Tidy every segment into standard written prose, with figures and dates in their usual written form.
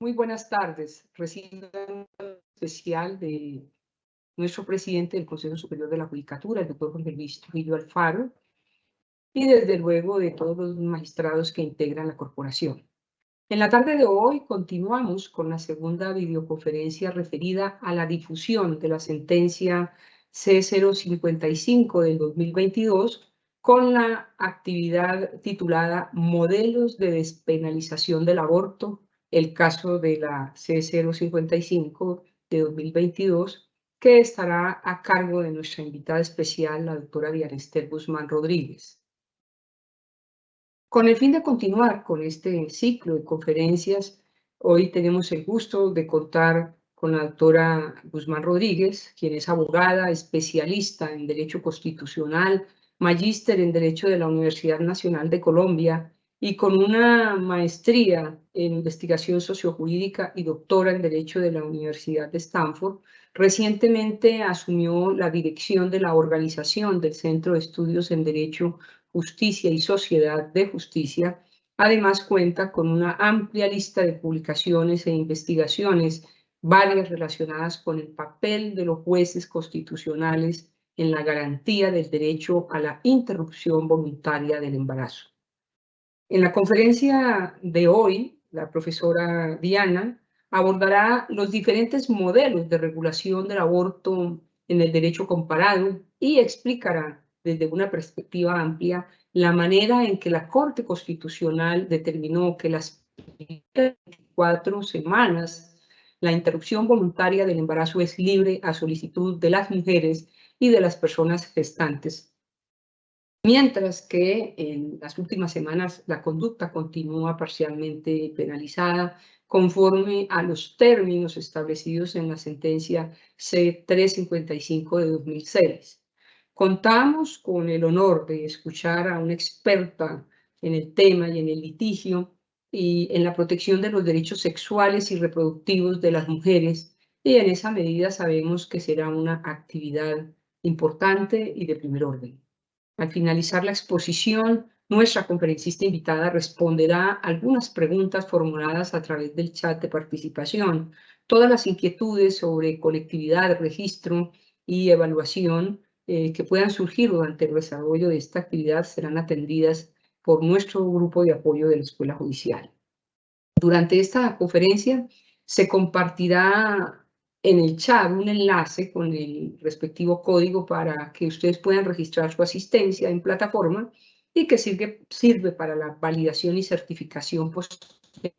Muy buenas tardes. Recibo un saludo especial de nuestro presidente del Consejo Superior de la Judicatura, el doctor Jorge Luis Trujillo Alfaro, y desde luego de todos los magistrados que integran la corporación. En la tarde de hoy continuamos con la segunda videoconferencia referida a la difusión de la sentencia C055 del 2022 con la actividad titulada Modelos de despenalización del aborto, el caso de la C055 de 2022, que estará a cargo de nuestra invitada especial, la doctora Diana Esther Guzmán Rodríguez. Con el fin de continuar con este ciclo de conferencias, hoy tenemos el gusto de contar con la doctora Guzmán Rodríguez, quien es abogada, especialista en Derecho Constitucional, magíster en Derecho de la Universidad Nacional de Colombia y con una maestría en Investigación Sociojurídica y doctora en Derecho de la Universidad de Stanford. Recientemente asumió la dirección de la organización del Centro de Estudios en Derecho, Justicia y Sociedad de Justicia. Además, cuenta con una amplia lista de publicaciones e investigaciones, varias relacionadas con el papel de los jueces constitucionales en la garantía del derecho a la interrupción voluntaria del embarazo. En la conferencia de hoy, la profesora Diana abordará los diferentes modelos de regulación del aborto en el derecho comparado y explicará desde una perspectiva amplia la manera en que la Corte Constitucional determinó que las 24 semanas la interrupción voluntaria del embarazo es libre a solicitud de las mujeres y de las personas gestantes, mientras que en las últimas semanas la conducta continúa parcialmente penalizada conforme a los términos establecidos en la sentencia C355 de 2006. Contamos con el honor de escuchar a una experta en el tema y en el litigio y en la protección de los derechos sexuales y reproductivos de las mujeres, y en esa medida sabemos que será una actividad importante y de primer orden. Al finalizar la exposición, nuestra conferencista invitada responderá algunas preguntas formuladas a través del chat de participación. Todas las inquietudes sobre conectividad, registro y evaluación que puedan surgir durante el desarrollo de esta actividad serán atendidas por nuestro grupo de apoyo de la Escuela Judicial. Durante esta conferencia se compartirá en el chat un enlace con el respectivo código para que ustedes puedan registrar su asistencia en plataforma y que sirve para la validación y certificación posterior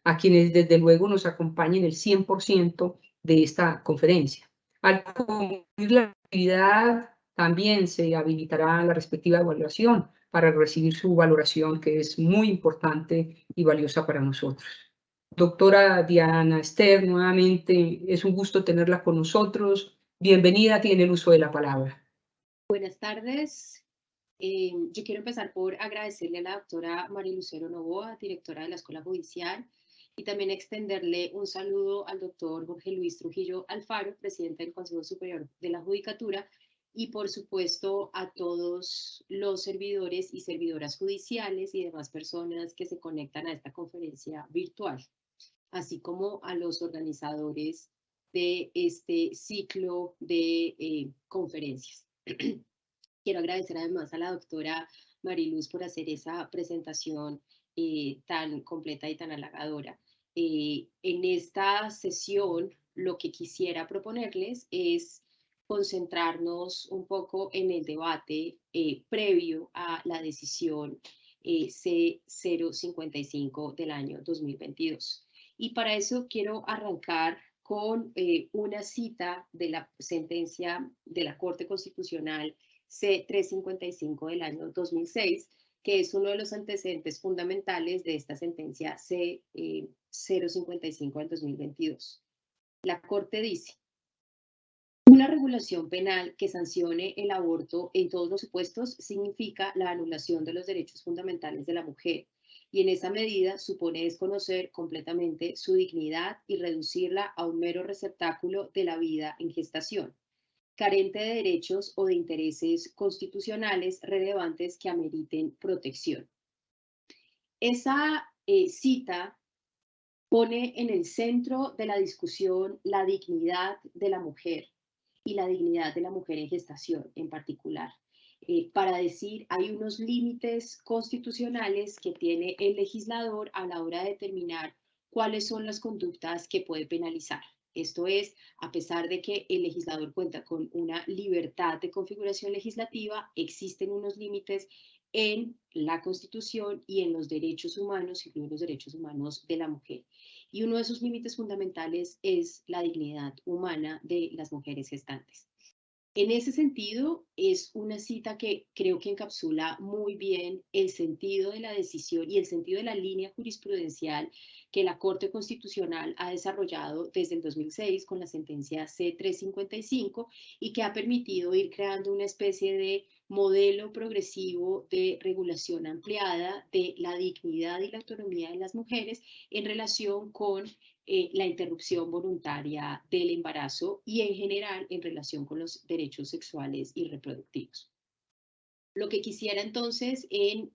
a quienes desde luego nos acompañen el 100% de esta conferencia. Al concluir la actividad también se habilitará la respectiva evaluación para recibir su valoración, que es muy importante y valiosa para nosotros. Doctora Diana Esther, nuevamente es un gusto tenerla con nosotros. Bienvenida, tiene el uso de la palabra. Buenas tardes. Yo quiero empezar por agradecerle a la doctora María Lucero Novoa, directora de la Escuela Judicial, y también extenderle un saludo al doctor Jorge Luis Trujillo Alfaro, presidente del Consejo Superior de la Judicatura, y por supuesto a todos los servidores y servidoras judiciales y demás personas que se conectan a esta conferencia virtual, así como a los organizadores de este ciclo de conferencias. Quiero agradecer además a la doctora Mariluz por hacer esa presentación tan completa y tan halagadora. En esta sesión, lo que quisiera proponerles es concentrarnos un poco en el debate previo a la decisión C055 del año 2022. Y para eso quiero arrancar con una cita de la sentencia de la Corte Constitucional C355 del año 2006, que es uno de los antecedentes fundamentales de esta sentencia C055 del 2022. La Corte dice: una regulación penal que sancione el aborto en todos los supuestos significa la anulación de los derechos fundamentales de la mujer, y en esa medida supone desconocer completamente su dignidad y reducirla a un mero receptáculo de la vida en gestación, carente de derechos o de intereses constitucionales relevantes que ameriten protección. Esa cita pone en el centro de la discusión la dignidad de la mujer y la dignidad de la mujer en gestación en particular. Para decir, hay unos límites constitucionales que tiene el legislador a la hora de determinar cuáles son las conductas que puede penalizar. Esto es, a pesar de que el legislador cuenta con una libertad de configuración legislativa, existen unos límites en la Constitución y en los derechos humanos, incluidos los derechos humanos de la mujer. Y uno de esos límites fundamentales es la dignidad humana de las mujeres gestantes. En ese sentido, es una cita que creo que encapsula muy bien el sentido de la decisión y el sentido de la línea jurisprudencial que la Corte Constitucional ha desarrollado desde el 2006 con la sentencia C-355 y que ha permitido ir creando una especie de modelo progresivo de regulación ampliada de la dignidad y la autonomía de las mujeres en relación con la interrupción voluntaria del embarazo y en general en relación con los derechos sexuales y reproductivos. Lo que quisiera entonces en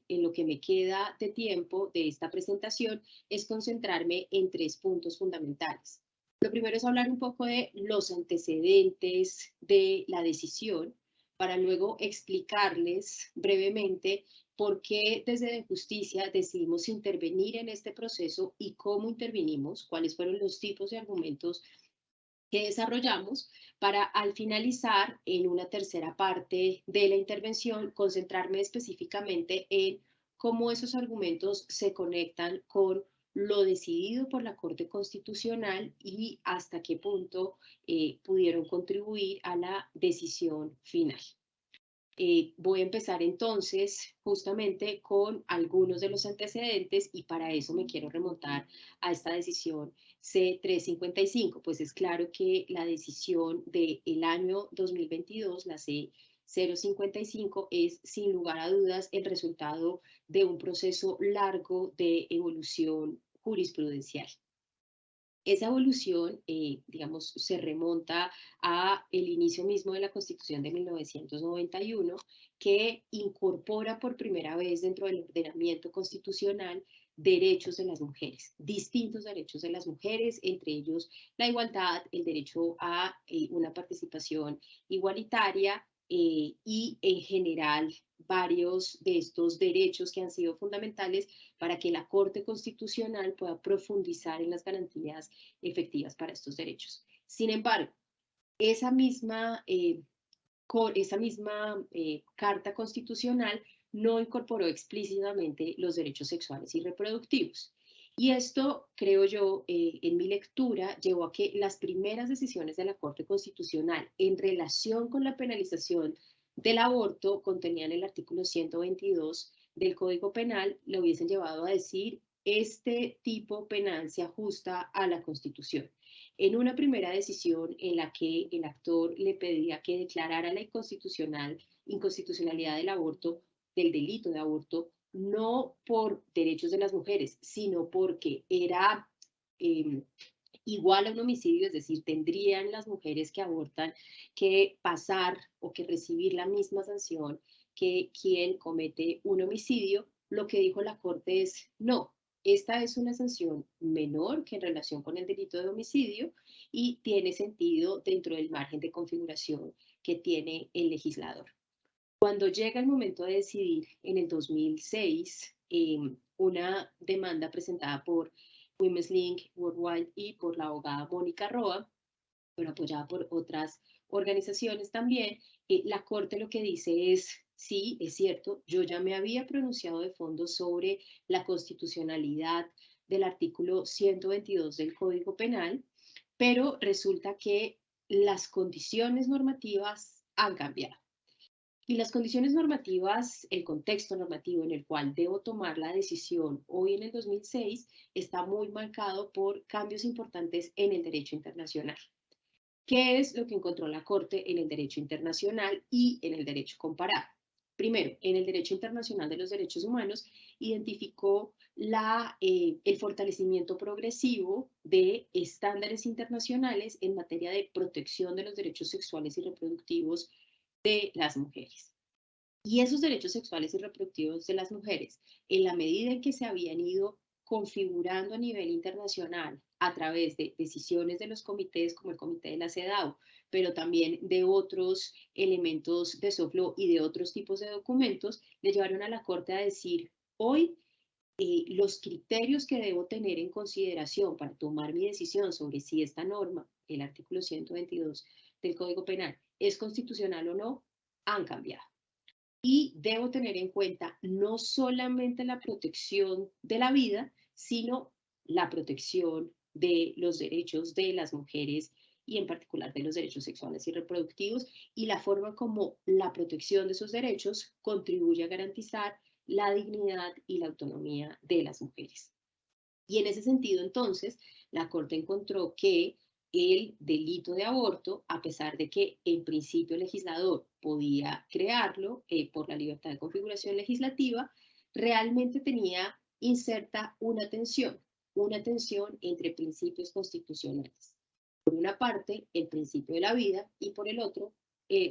lo que me queda de tiempo de esta presentación es concentrarme en 3 puntos fundamentales. Lo primero es hablar un poco de los antecedentes de la decisión para luego explicarles brevemente por qué desde Justicia decidimos intervenir en este proceso y cómo intervinimos, cuáles fueron los tipos de argumentos que desarrollamos para al finalizar en una tercera parte de la intervención concentrarme específicamente en cómo esos argumentos se conectan con lo decidido por la Corte Constitucional y hasta qué punto pudieron contribuir a la decisión final. Voy a empezar entonces justamente con algunos de los antecedentes y para eso me quiero remontar a esta decisión C-355, pues es claro que la decisión del año 2022, la C-055, es sin lugar a dudas el resultado de un proceso largo de evolución jurisprudencial. Esa evolución, digamos, se remonta a el inicio mismo de la Constitución de 1991, que incorpora por primera vez dentro del ordenamiento constitucional derechos de las mujeres, distintos derechos de las mujeres, entre ellos la igualdad, el derecho a una participación igualitaria y en general varios de estos derechos que han sido fundamentales para que la Corte Constitucional pueda profundizar en las garantías efectivas para estos derechos. Sin embargo, esa misma, Carta Constitucional no incorporó explícitamente los derechos sexuales y reproductivos. Y esto, creo yo, en mi lectura, llevó a que las primeras decisiones de la Corte Constitucional en relación con la penalización del aborto contenían el artículo 122 del Código Penal, lo hubiesen llevado a decir, este tipo penal se ajusta a la Constitución. En una primera decisión en la que el actor le pedía que declarara la inconstitucionalidad del aborto, del delito de aborto, no por derechos de las mujeres, sino porque era igual a un homicidio, es decir, tendrían las mujeres que abortan que pasar o que recibir la misma sanción que quien comete un homicidio. Lo que dijo la Corte es, no, esta es una sanción menor que en relación con el delito de homicidio y tiene sentido dentro del margen de configuración que tiene el legislador. Cuando llega el momento de decidir en el 2006, una demanda presentada por Women's Link Worldwide y por la abogada Mónica Roa, pero apoyada por otras organizaciones también, la Corte lo que dice es, sí, es cierto, yo ya me había pronunciado de fondo sobre la constitucionalidad del artículo 122 del Código Penal, pero resulta que las condiciones normativas han cambiado. Y las condiciones normativas, el contexto normativo en el cual debo tomar la decisión hoy en el 2006 está muy marcado por cambios importantes en el derecho internacional. ¿Qué es lo que encontró la Corte en el derecho internacional y en el derecho comparado? Primero, en el derecho internacional de los derechos humanos, identificó el fortalecimiento progresivo de estándares internacionales en materia de protección de los derechos sexuales y reproductivos de las mujeres. Y esos derechos sexuales y reproductivos de las mujeres, en la medida en que se habían ido configurando a nivel internacional a través de decisiones de los comités como el comité de la CEDAW, pero también de otros elementos de soft law y de otros tipos de documentos, le llevaron a la Corte a decir, hoy los criterios que debo tener en consideración para tomar mi decisión sobre si esta norma, el artículo 122 del Código Penal, es constitucional o no, han cambiado. Y debo tener en cuenta no solamente la protección de la vida, sino la protección de los derechos de las mujeres y en particular de los derechos sexuales y reproductivos y la forma como la protección de esos derechos contribuye a garantizar la dignidad y la autonomía de las mujeres. Y en ese sentido, entonces, la Corte encontró que el delito de aborto, a pesar de que en principio el legislador podía crearlo por la libertad de configuración legislativa, realmente tenía inserta una tensión entre principios constitucionales. Por una parte, el principio de la vida y por el otro,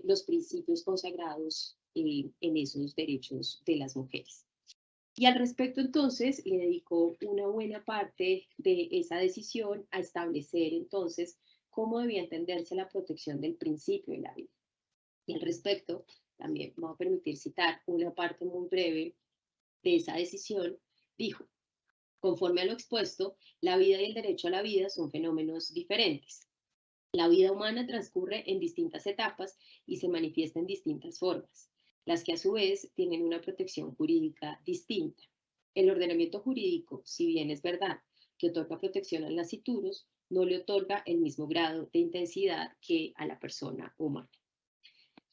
los principios consagrados en esos derechos de las mujeres. Y al respecto, entonces, le dedicó una buena parte de esa decisión a establecer, entonces, cómo debía entenderse la protección del principio de la vida. Y al respecto, también me voy a permitir citar una parte muy breve de esa decisión. Dijo, conforme a lo expuesto, la vida y el derecho a la vida son fenómenos diferentes. La vida humana transcurre en distintas etapas y se manifiesta en distintas formas, las que a su vez tienen una protección jurídica distinta. El ordenamiento jurídico, si bien es verdad que otorga protección al nasciturus, no le otorga el mismo grado de intensidad que a la persona humana.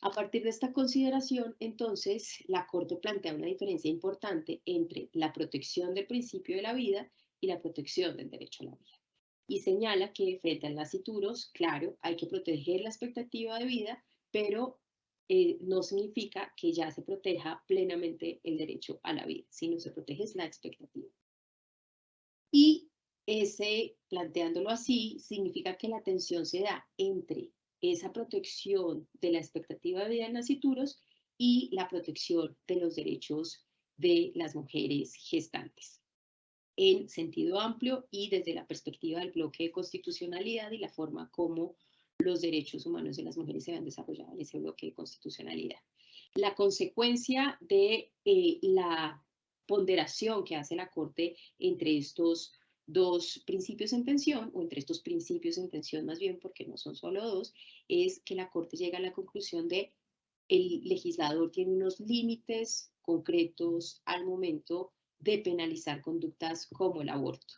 A partir de esta consideración, entonces, la Corte plantea una diferencia importante entre la protección del principio de la vida y la protección del derecho a la vida. Y señala que frente al nasciturus, claro, hay que proteger la expectativa de vida, pero no significa que ya se proteja plenamente el derecho a la vida, sino se protege la expectativa. Y planteándolo así, significa que la tensión se da entre esa protección de la expectativa de vida del nasciturus y la protección de los derechos de las mujeres gestantes en sentido amplio y desde la perspectiva del bloque de constitucionalidad y la forma como los derechos humanos de las mujeres se han desarrollado en ese bloque de constitucionalidad. La consecuencia de la ponderación que hace la Corte entre estos dos principios en tensión, o entre estos principios en tensión más bien, porque no son solo dos, es que la Corte llega a la conclusión de el legislador tiene unos límites concretos al momento de penalizar conductas como el aborto.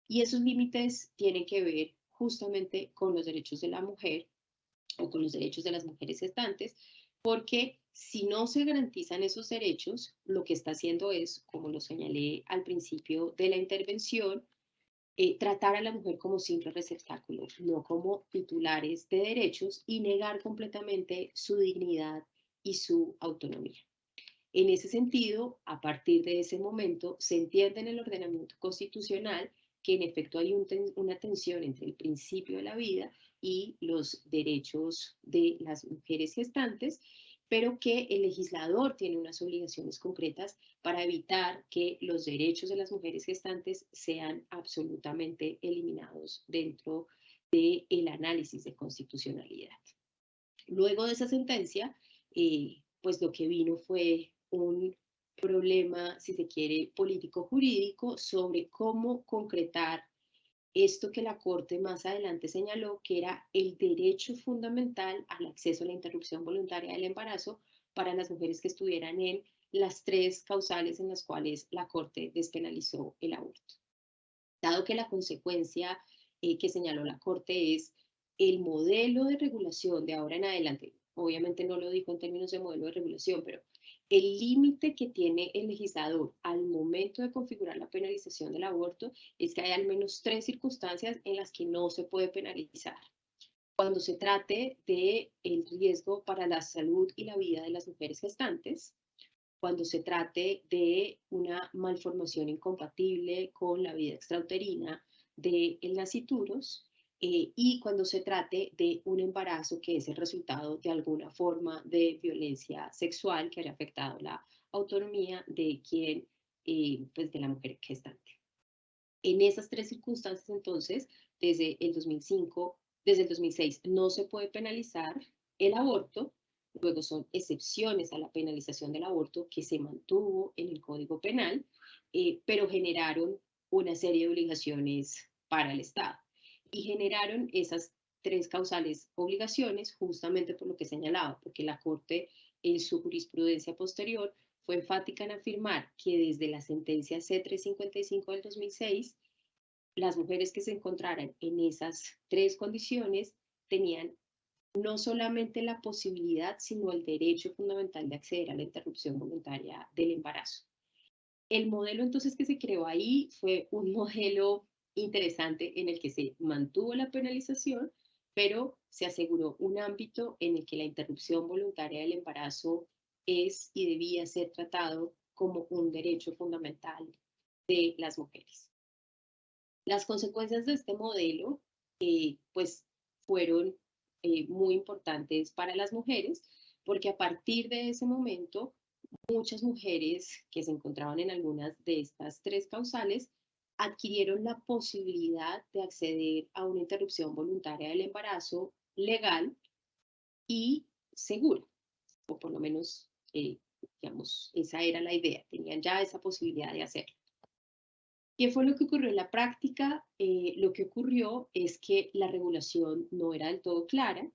Y esos límites tienen que ver justamente con los derechos de la mujer o con los derechos de las mujeres gestantes, porque si no se garantizan esos derechos, lo que está haciendo es, como lo señalé al principio de la intervención, tratar a la mujer como simple receptáculo, no como titulares de derechos y negar completamente su dignidad y su autonomía. En ese sentido, a partir de ese momento, se entiende en el ordenamiento constitucional que en efecto hay una tensión entre el principio de la vida y los derechos de las mujeres gestantes, pero que el legislador tiene unas obligaciones concretas para evitar que los derechos de las mujeres gestantes sean absolutamente eliminados dentro del análisis de constitucionalidad. Luego de esa sentencia, pues lo que vino fue un problema, si se quiere, político-jurídico sobre cómo concretar esto que la Corte más adelante señaló que era el derecho fundamental al acceso a la interrupción voluntaria del embarazo para las mujeres que estuvieran en las tres causales en las cuales la Corte despenalizó el aborto. Dado que la consecuencia que señaló la Corte es el modelo de regulación de ahora en adelante, obviamente no lo dijo en términos de modelo de regulación, pero el límite que tiene el legislador al momento de configurar la penalización del aborto es que hay al menos tres circunstancias en las que no se puede penalizar. Cuando se trate del riesgo para la salud y la vida de las mujeres gestantes, cuando se trate de una malformación incompatible con la vida extrauterina del nasciturus y cuando se trate de un embarazo que es el resultado de alguna forma de violencia sexual que haya afectado la autonomía de quien, pues de la mujer gestante. En esas tres circunstancias, entonces, desde el 2005, desde el 2006, no se puede penalizar el aborto. Luego son excepciones a la penalización del aborto que se mantuvo en el Código Penal, pero generaron una serie de obligaciones para el Estado. Y generaron esas tres causales obligaciones justamente por lo que señalaba, porque la Corte en su jurisprudencia posterior fue enfática en afirmar que desde la sentencia C-355 del 2006, las mujeres que se encontraran en esas tres condiciones tenían no solamente la posibilidad, sino el derecho fundamental de acceder a la interrupción voluntaria del embarazo. El modelo entonces que se creó ahí fue un modelo interesante en el que se mantuvo la penalización, pero se aseguró un ámbito en el que la interrupción voluntaria del embarazo es y debía ser tratado como un derecho fundamental de las mujeres. Las consecuencias de este modelo, pues, fueron muy importantes para las mujeres, porque a partir de ese momento, muchas mujeres que se encontraban en algunas de estas tres causales adquirieron la posibilidad de acceder a una interrupción voluntaria del embarazo legal y segura, o por lo menos, digamos, esa era la idea, tenían ya esa posibilidad de hacerlo. ¿Qué fue lo que ocurrió en la práctica? Lo que ocurrió es que la regulación no era del todo clara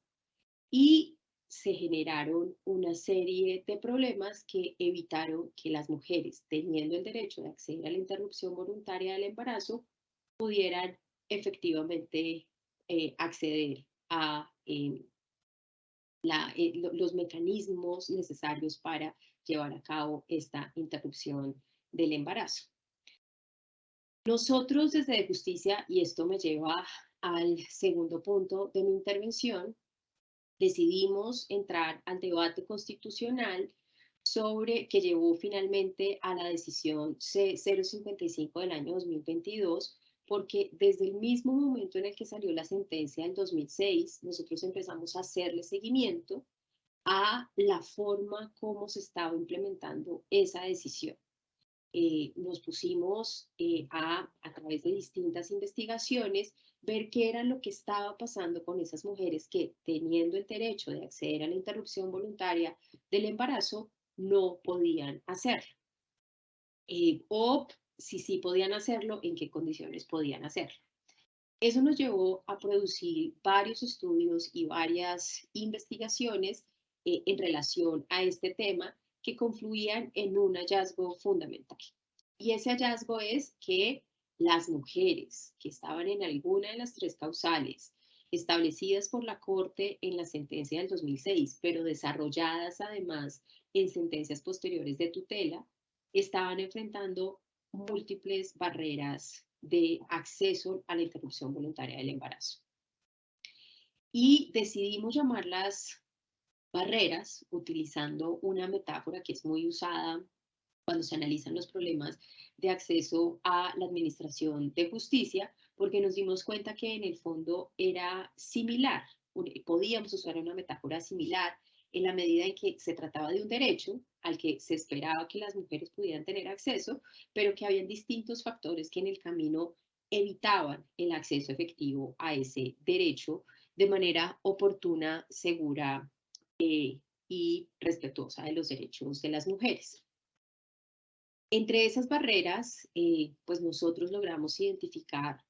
y se generaron una serie de problemas que evitaron que las mujeres, teniendo el derecho de acceder a la interrupción voluntaria del embarazo, pudieran efectivamente acceder a los mecanismos necesarios para llevar a cabo esta interrupción del embarazo. Nosotros desde Justicia, y esto me lleva al segundo punto de mi intervención, decidimos entrar al debate constitucional sobre que llevó finalmente a la decisión C-055 del año 2022, porque desde el mismo momento en el que salió la sentencia del 2006, nosotros empezamos a hacerle seguimiento a la forma como se estaba implementando esa decisión. Nos pusimos a través de distintas investigaciones, ver qué era lo que estaba pasando con esas mujeres que, teniendo el derecho de acceder a la interrupción voluntaria del embarazo, no podían hacerlo. O si sí podían hacerlo, en qué condiciones podían hacerlo. Eso nos llevó a producir varios estudios y varias investigaciones en relación a este tema que confluían en un hallazgo fundamental. Y ese hallazgo es que las mujeres que estaban en alguna de las tres causales establecidas por la Corte en la sentencia del 2006, pero desarrolladas además en sentencias posteriores de tutela, estaban enfrentando múltiples barreras de acceso a la interrupción voluntaria del embarazo. Y decidimos llamarlas barreras utilizando una metáfora que es muy usada cuando se analizan los problemas de acceso a la administración de justicia, porque nos dimos cuenta que en el fondo era similar, podíamos usar una metáfora similar en la medida en que se trataba de un derecho al que se esperaba que las mujeres pudieran tener acceso, pero que habían distintos factores que en el camino evitaban el acceso efectivo a ese derecho de manera oportuna, segura y respetuosa de los derechos de las mujeres. Entre esas barreras, pues nosotros logramos identificar,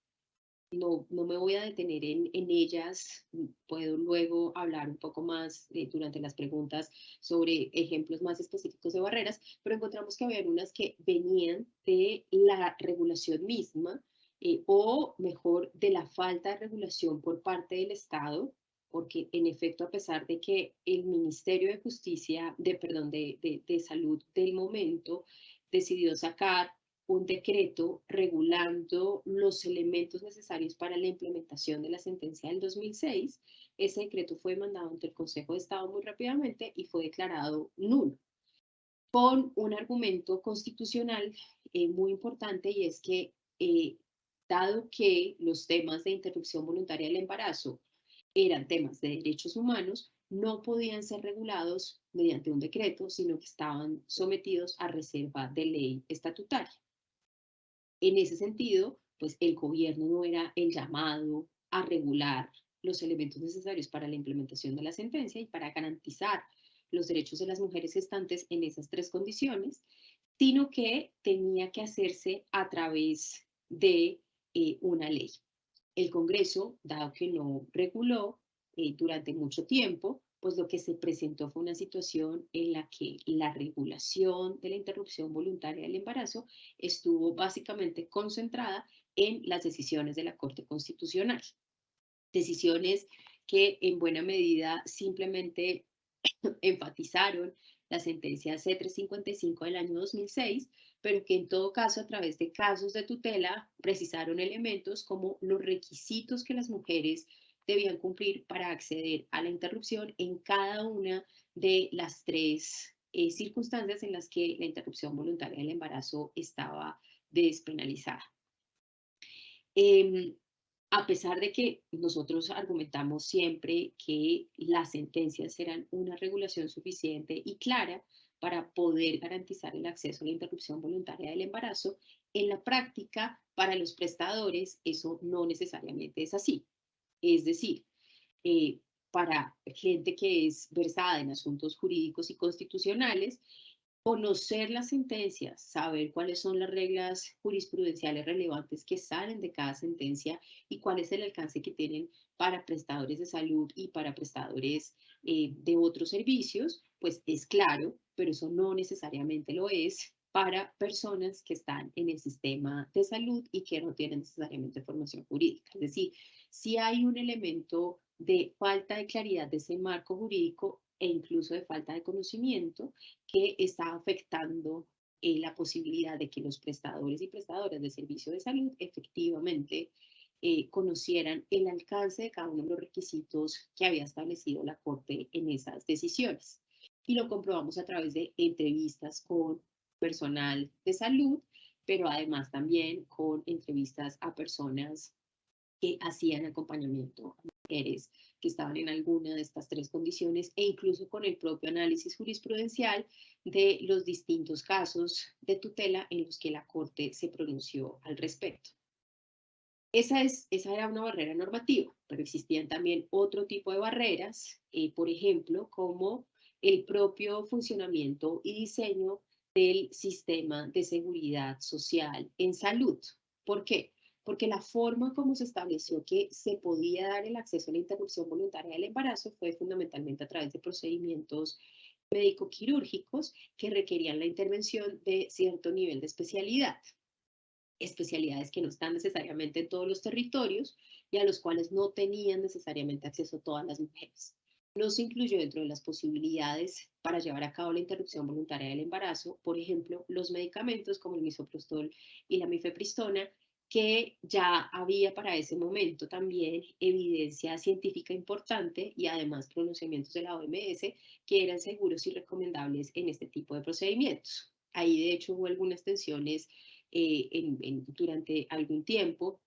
no me voy a detener en ellas, puedo luego hablar un poco más durante las preguntas sobre ejemplos más específicos de barreras, pero encontramos que había unas que venían de la regulación misma, o mejor, de la falta de regulación por parte del Estado, porque en efecto, a pesar de que el Ministerio de Justicia, de Salud del momento, decidió sacar un decreto regulando los elementos necesarios para la implementación de la sentencia del 2006. Ese decreto fue mandado ante el Consejo de Estado muy rápidamente y fue declarado nulo, con un argumento constitucional muy importante, y es que, dado que los temas de interrupción voluntaria del embarazo eran temas de derechos humanos, no podían ser regulados mediante un decreto, sino que estaban sometidos a reserva de ley estatutaria. En ese sentido, pues el gobierno no era el llamado a regular los elementos necesarios para la implementación de la sentencia y para garantizar los derechos de las mujeres gestantes en esas tres condiciones, sino que tenía que hacerse a través de una ley. El Congreso, dado que no reguló durante mucho tiempo, pues lo que se presentó fue una situación en la que la regulación de la interrupción voluntaria del embarazo estuvo básicamente concentrada en las decisiones de la Corte Constitucional. Decisiones que en buena medida simplemente enfatizaron la sentencia C355 del año 2006, pero que en todo caso a través de casos de tutela precisaron elementos como los requisitos que las mujeres debían cumplir para acceder a la interrupción en cada una de las tres circunstancias en las que la interrupción voluntaria del embarazo estaba despenalizada. A pesar de que nosotros argumentamos siempre que las sentencias serán una regulación suficiente y clara para poder garantizar el acceso a la interrupción voluntaria del embarazo, en la práctica, para los prestadores, eso no necesariamente es así. Es decir, eh, para gente que es versada en asuntos jurídicos y constitucionales, conocer las sentencias, saber cuáles son las reglas jurisprudenciales relevantes que salen de cada sentencia y cuál es el alcance que tienen para prestadores de salud y para prestadores de otros servicios, pues es claro, pero eso no necesariamente lo es para personas que están en el sistema de salud y que no tienen necesariamente formación jurídica. Es decir, si hay un elemento de falta de claridad de ese marco jurídico e incluso de falta de conocimiento que está afectando la posibilidad de que los prestadores y prestadoras de servicio de salud efectivamente conocieran el alcance de cada uno de los requisitos que había establecido la Corte en esas decisiones. Y lo comprobamos a través de entrevistas con personal de salud, pero además también con entrevistas a personas que hacían acompañamiento a mujeres que estaban en alguna de estas tres condiciones e incluso con el propio análisis jurisprudencial de los distintos casos de tutela en los que la Corte se pronunció al respecto. Esa era una barrera normativa, pero existían también otro tipo de barreras, por ejemplo, como el propio funcionamiento y diseño del sistema de seguridad social en salud. ¿Por qué? Porque la forma como se estableció que se podía dar el acceso a la interrupción voluntaria del embarazo fue fundamentalmente a través de procedimientos médico-quirúrgicos que requerían la intervención de cierto nivel de especialidad. Especialidades que no están necesariamente en todos los territorios y a los cuales no tenían necesariamente acceso todas las mujeres. No se incluyó dentro de las posibilidades para llevar a cabo la interrupción voluntaria del embarazo, por ejemplo, los medicamentos como el misoprostol y la mifepristona, que ya había para ese momento también evidencia científica importante y además pronunciamientos de la OMS que eran seguros y recomendables en este tipo de procedimientos. Ahí de hecho hubo algunas tensiones durante algún tiempo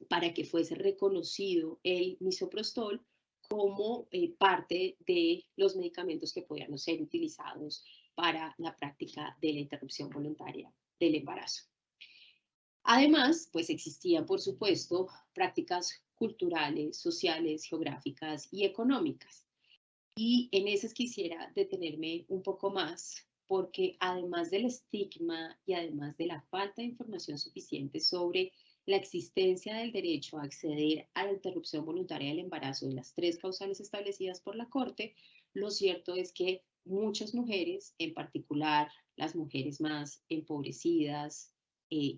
para que fuese reconocido el misoprostol como parte de los medicamentos que podían ser utilizados para la práctica de la interrupción voluntaria del embarazo. Además, pues existían, por supuesto, prácticas culturales, sociales, geográficas y económicas. Y en esas quisiera detenerme un poco más, porque además del estigma y además de la falta de información suficiente sobre la existencia del derecho a acceder a la interrupción voluntaria del embarazo de las tres causales establecidas por la Corte, lo cierto es que muchas mujeres, en particular las mujeres más empobrecidas,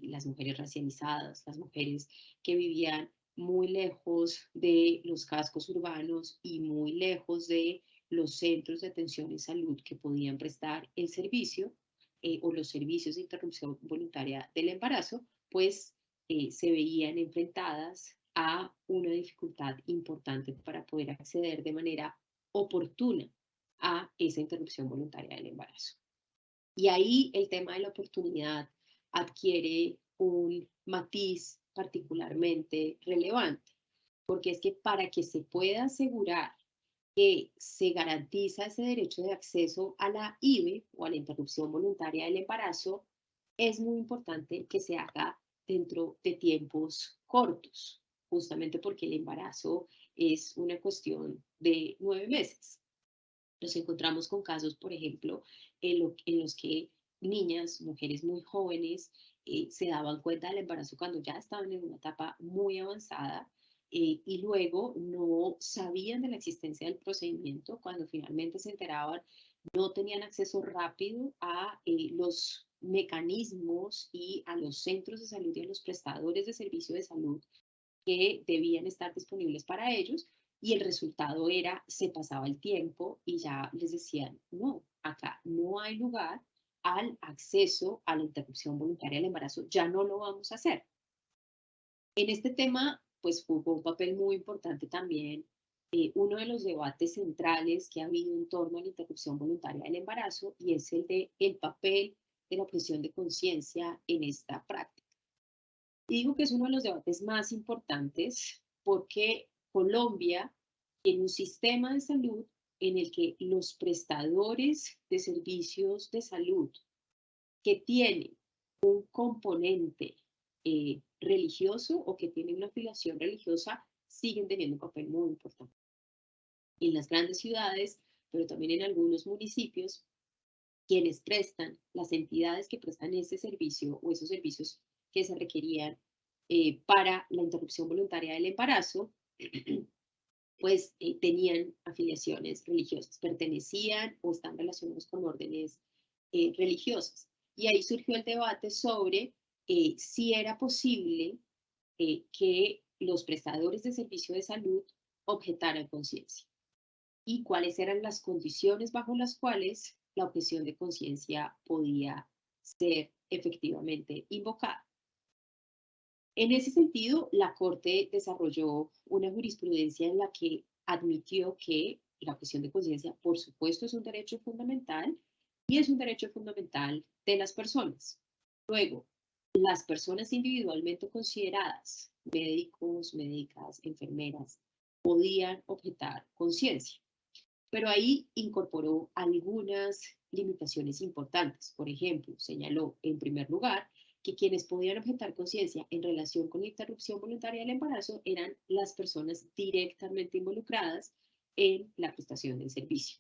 las mujeres racializadas, las mujeres que vivían muy lejos de los cascos urbanos y muy lejos de los centros de atención en salud que podían prestar el servicio o los servicios de interrupción voluntaria del embarazo, pues se veían enfrentadas a una dificultad importante para poder acceder de manera oportuna a esa interrupción voluntaria del embarazo. Y ahí el tema de la oportunidad adquiere un matiz particularmente relevante, porque es que para que se pueda asegurar que se garantiza ese derecho de acceso a la IVE o a la interrupción voluntaria del embarazo, es muy importante que se haga dentro de tiempos cortos, justamente porque el embarazo es una cuestión de 9 meses. Nos encontramos con casos, por ejemplo, en los que niñas, mujeres muy jóvenes, se daban cuenta del embarazo cuando ya estaban en una etapa muy avanzada, y luego no sabían de la existencia del procedimiento. Cuando finalmente se enteraban, no tenían acceso rápido a los mecanismos y a los centros de salud y a los prestadores de servicio de salud que debían estar disponibles para ellos, y el resultado era, se pasaba el tiempo y ya les decían, no, acá no hay lugar al acceso a la interrupción voluntaria del embarazo, ya no lo vamos a hacer. En este tema, pues jugó un papel muy importante también uno de los debates centrales que ha habido en torno a la interrupción voluntaria del embarazo, y es el de el papel de la objeción de conciencia en esta práctica. Y digo que es uno de los debates más importantes porque Colombia tiene un sistema de salud en el que los prestadores de servicios de salud que tienen un componente religioso o que tienen una afiliación religiosa siguen teniendo un papel muy importante. En las grandes ciudades, pero también en algunos municipios, quienes prestan, las entidades que prestan ese servicio o esos servicios que se requerían para la interrupción voluntaria del embarazo, pues tenían afiliaciones religiosas, pertenecían o están relacionados con órdenes religiosas. Y ahí surgió el debate sobre si era posible que los prestadores de servicio de salud objetaran conciencia y cuáles eran las condiciones bajo las cuales la objeción de conciencia podía ser efectivamente invocada. En ese sentido, la Corte desarrolló una jurisprudencia en la que admitió que la objeción de conciencia, por supuesto, es un derecho fundamental y es un derecho fundamental de las personas. Luego, las personas individualmente consideradas, médicos, médicas, enfermeras, podían objetar conciencia, pero ahí incorporó algunas limitaciones importantes. Por ejemplo, señaló, en primer lugar, que quienes podían objetar conciencia en relación con la interrupción voluntaria del embarazo eran las personas directamente involucradas en la prestación del servicio.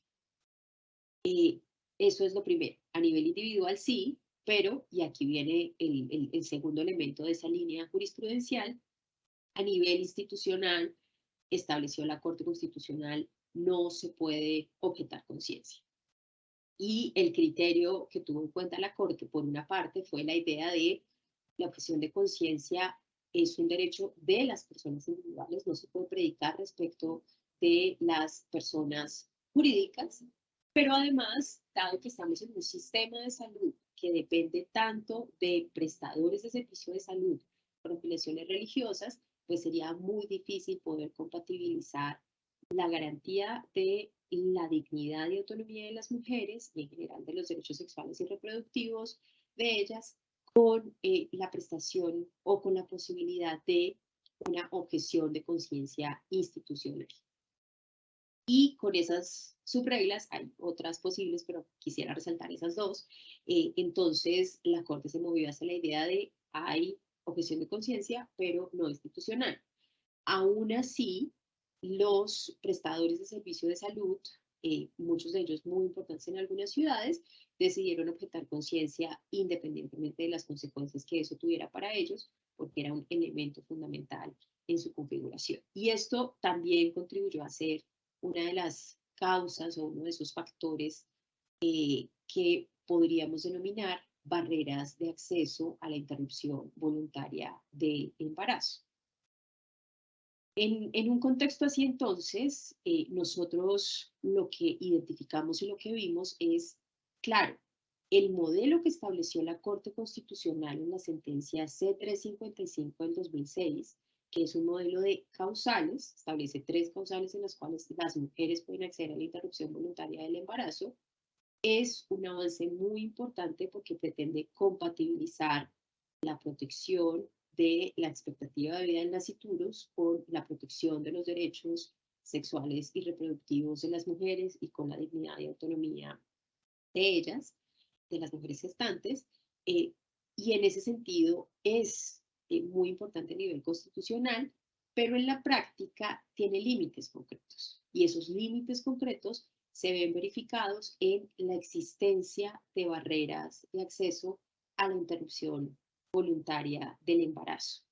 Eso es lo primero. A nivel individual sí, pero, y aquí viene el segundo elemento de esa línea jurisprudencial, a nivel institucional, estableció la Corte Constitucional, no se puede objetar conciencia. Y el criterio que tuvo en cuenta la Corte, por una parte, fue la idea de la objeción de conciencia es un derecho de las personas individuales, no se puede predicar respecto de las personas jurídicas, pero además, dado que estamos en un sistema de salud que depende tanto de prestadores de servicio de salud con afiliaciones religiosas, pues sería muy difícil poder compatibilizar la garantía de la dignidad y autonomía de las mujeres y en general de los derechos sexuales y reproductivos de ellas con la prestación o con la posibilidad de una objeción de conciencia institucional. Y con esas subreglas, hay otras posibles, pero quisiera resaltar esas dos. Entonces, la Corte se movió hacia la idea de hay objeción de conciencia, pero no institucional. Aún así, los prestadores de servicio de salud, muchos de ellos muy importantes en algunas ciudades, decidieron objetar conciencia independientemente de las consecuencias que eso tuviera para ellos, porque era un elemento fundamental en su configuración. Y esto también contribuyó a ser una de las causas o uno de esos factores que podríamos denominar barreras de acceso a la interrupción voluntaria del embarazo. En un contexto así, entonces, nosotros lo que identificamos y lo que vimos es, claro, el modelo que estableció la Corte Constitucional en la sentencia C-355 del 2006, que es un modelo de causales, establece 3 causales en las cuales las mujeres pueden acceder a la interrupción voluntaria del embarazo, es un avance muy importante porque pretende compatibilizar la protección de la expectativa de vida en nasciturus con la protección de los derechos sexuales y reproductivos de las mujeres y con la dignidad y autonomía de ellas, de las mujeres gestantes, y en ese sentido es muy importante a nivel constitucional, pero en la práctica tiene límites concretos. Y esos límites concretos se ven verificados en la existencia de barreras de acceso a la interrupción voluntaria del embarazo.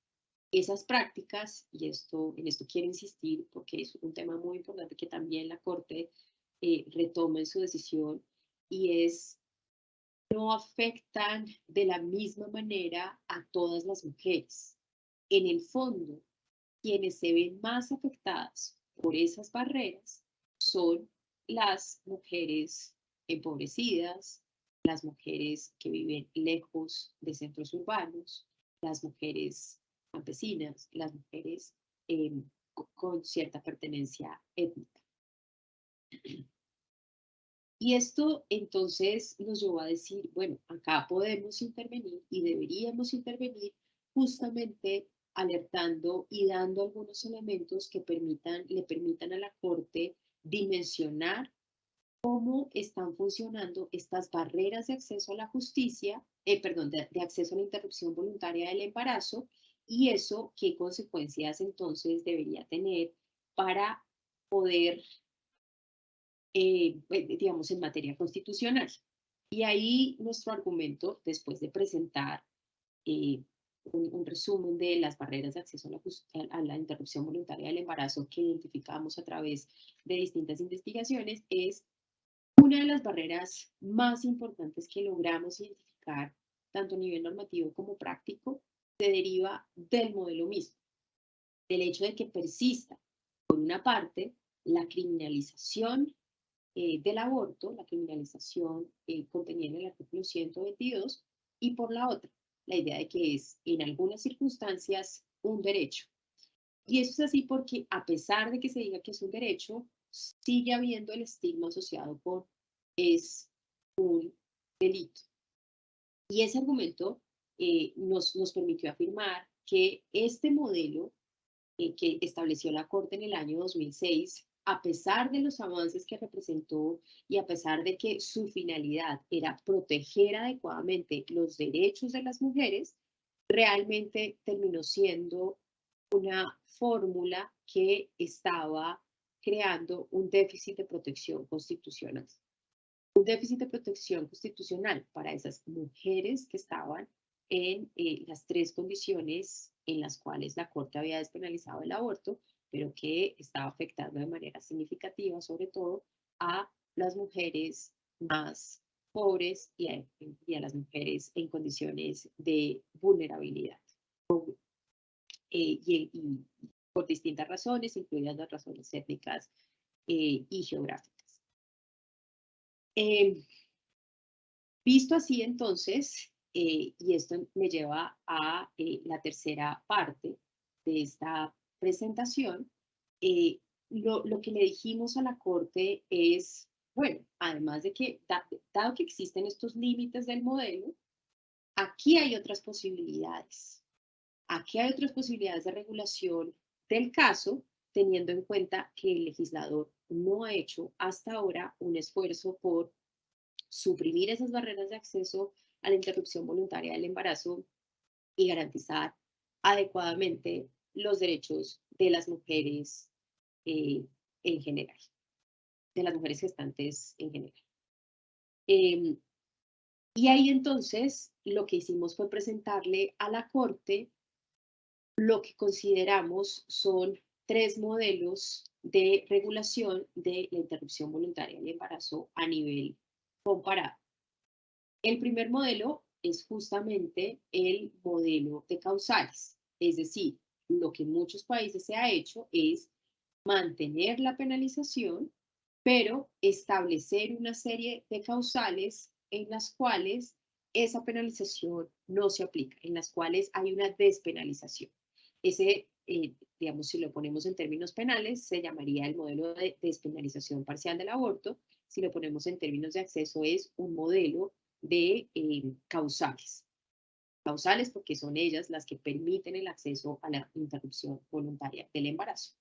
Esas prácticas, y en esto quiero insistir porque es un tema muy importante que también la Corte retoma en su decisión, y es no afectan de la misma manera a todas las mujeres. En el fondo, quienes se ven más afectadas por esas barreras son las mujeres empobrecidas, las mujeres que viven lejos de centros urbanos, las mujeres campesinas, las mujeres con cierta pertenencia étnica. Y esto entonces nos llevó a decir, bueno, acá podemos intervenir y deberíamos intervenir justamente alertando y dando algunos elementos que le permitan a la Corte dimensionar cómo están funcionando estas barreras de acceso a la justicia, perdón, de acceso a la interrupción voluntaria del embarazo, y eso qué consecuencias entonces debería tener para poder digamos, en materia constitucional. Y ahí nuestro argumento, después de presentar un resumen de las barreras de acceso a la interrupción voluntaria del embarazo que identificamos a través de distintas investigaciones, es una de las barreras más importantes que logramos identificar, tanto a nivel normativo como práctico, se deriva del modelo mismo, del hecho de que persista, por una parte, la criminalización del aborto, la criminalización contenida en el artículo 122, y por la otra, la idea de que es en algunas circunstancias un derecho. Y eso es así porque a pesar de que se diga que es un derecho, sigue habiendo el estigma asociado con es un delito. Y ese argumento nos permitió afirmar que este modelo que estableció la Corte en el año 2006, a pesar de los avances que representó y a pesar de que su finalidad era proteger adecuadamente los derechos de las mujeres, realmente terminó siendo una fórmula que estaba creando un déficit de protección constitucional. Un déficit de protección constitucional para esas mujeres que estaban en las tres condiciones en las cuales la Corte había despenalizado el aborto, pero que estaba afectando de manera significativa, sobre todo, a las mujeres más pobres y a las mujeres en condiciones de vulnerabilidad. Y por distintas razones, incluidas las razones étnicas y geográficas. Visto así entonces, y esto me lleva a la tercera parte de esta presentación, lo que le dijimos a la Corte es, bueno, además de que, dado que existen estos límites del modelo, aquí hay otras posibilidades. Aquí hay otras posibilidades de regulación del caso, teniendo en cuenta que el legislador no ha hecho hasta ahora un esfuerzo por suprimir esas barreras de acceso a la interrupción voluntaria del embarazo y garantizar adecuadamente los derechos de las mujeres en general, de las mujeres gestantes en general. Y ahí entonces lo que hicimos fue presentarle a la Corte lo que consideramos son tres modelos de regulación de la interrupción voluntaria del embarazo a nivel comparado. El primer modelo es justamente el modelo de causales, es decir, lo que en muchos países se ha hecho es mantener la penalización, pero establecer una serie de causales en las cuales esa penalización no se aplica, en las cuales hay una despenalización. Ese, digamos, si lo ponemos en términos penales, se llamaría el modelo de despenalización parcial del aborto. Si lo ponemos en términos de acceso, es un modelo de causales. Causales porque son ellas las que permiten el acceso a la interrupción voluntaria del embarazo.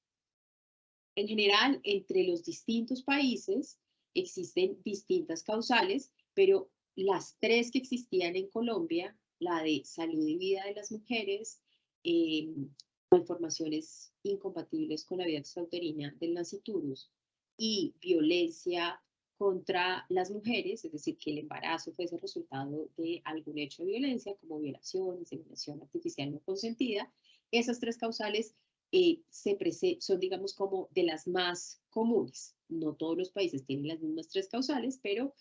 En general, entre los distintos países existen distintas causales, pero las tres que existían en Colombia, la de salud y vida de las mujeres, malformaciones incompatibles con la vida extrauterina del nasciturus y violencia contra las mujeres, es decir, que el embarazo fuese resultado de algún hecho de violencia, como violación, inseminación artificial no consentida, esas tres causales son, digamos, como de las más comunes. No todos los países tienen las mismas tres causales, pero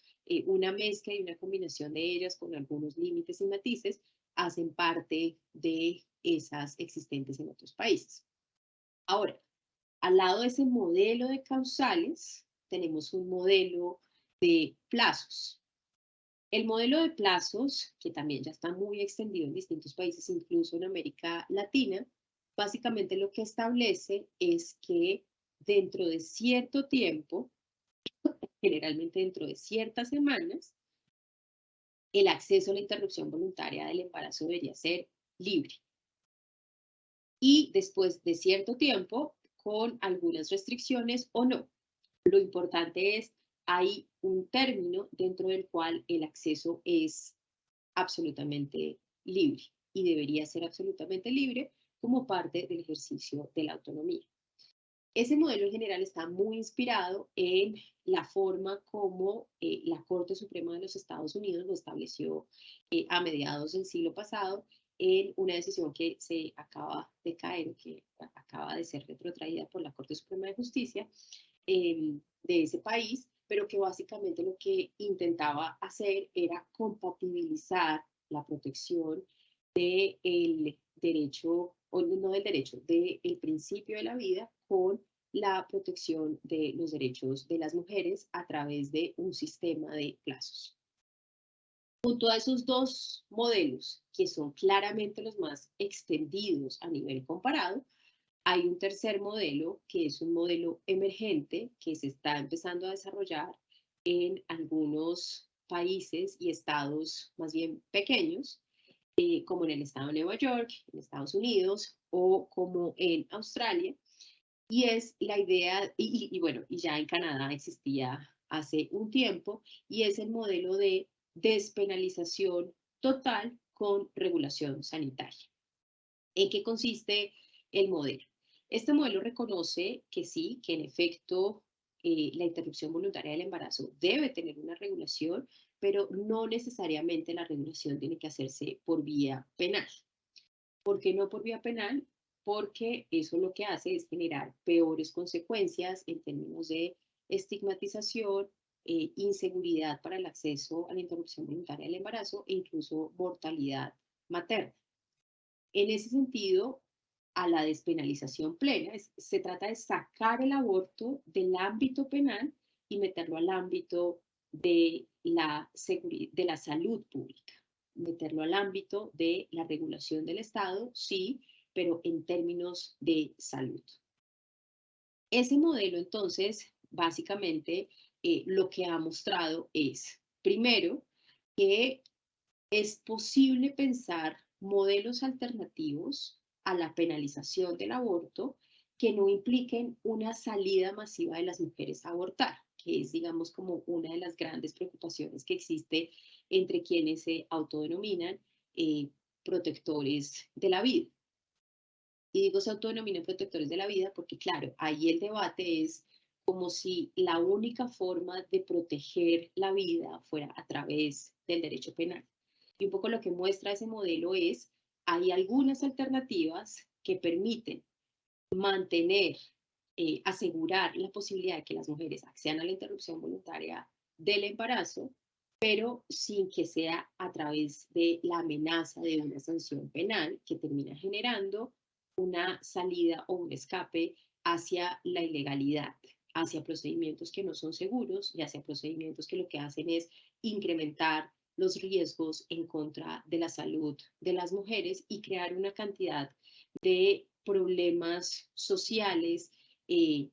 una mezcla y una combinación de ellas con algunos límites y matices hacen parte de esas existentes en otros países. Ahora, al lado de ese modelo de causales, tenemos un modelo de plazos. El modelo de plazos, que también ya está muy extendido en distintos países, incluso en América Latina, básicamente lo que establece es que dentro de cierto tiempo, generalmente dentro de ciertas semanas, el acceso a la interrupción voluntaria del embarazo debería ser libre. Y después de cierto tiempo, con algunas restricciones o no. Lo importante es, hay un término dentro del cual el acceso es absolutamente libre y debería ser absolutamente libre como parte del ejercicio de la autonomía. Ese modelo en general está muy inspirado en la forma como la Corte Suprema de los Estados Unidos lo estableció a mediados del siglo pasado en una decisión que se acaba de caer, que acaba de ser retrotraída por la Corte Suprema de Justicia de ese país, pero que básicamente lo que intentaba hacer era compatibilizar la protección del derecho, o no del derecho, del principio de la vida con la protección de los derechos de las mujeres a través de un sistema de plazos. Junto a esos dos modelos, que son claramente los más extendidos a nivel comparado, hay un tercer modelo, que es un modelo emergente, que se está empezando a desarrollar en algunos países y estados más bien pequeños, como en el estado de Nueva York, en Estados Unidos o como en Australia. Y es la idea, bueno, y ya en Canadá existía hace un tiempo, y es el modelo de despenalización total con regulación sanitaria. ¿En qué consiste el modelo? Este modelo reconoce que sí, que en efecto la interrupción voluntaria del embarazo debe tener una regulación, pero no necesariamente la regulación tiene que hacerse por vía penal. ¿Por qué no por vía penal? Porque eso lo que hace es generar peores consecuencias en términos de estigmatización, inseguridad para el acceso a la interrupción voluntaria del embarazo e incluso mortalidad materna. En ese sentido, a la despenalización plena, se trata de sacar el aborto del ámbito penal y meterlo al ámbito de de la salud pública, meterlo al ámbito de la regulación del Estado, sí, pero en términos de salud. Ese modelo, entonces, básicamente, lo que ha mostrado es, primero, que es posible pensar modelos alternativos a la penalización del aborto que no impliquen una salida masiva de las mujeres a abortar, que es, digamos, como una de las grandes preocupaciones que existe entre quienes se autodenominan protectores de la vida. Y digo se autodenominan protectores de la vida porque, claro, ahí el debate es como si la única forma de proteger la vida fuera a través del derecho penal. Y un poco lo que muestra ese modelo es, hay algunas alternativas que permiten mantener, asegurar la posibilidad de que las mujeres accedan a la interrupción voluntaria del embarazo, pero sin que sea a través de la amenaza de una sanción penal que termina generando una salida o un escape hacia la ilegalidad, hacia procedimientos que no son seguros y hacia procedimientos que lo que hacen es incrementar los riesgos en contra de la salud de las mujeres y crear una cantidad de problemas sociales y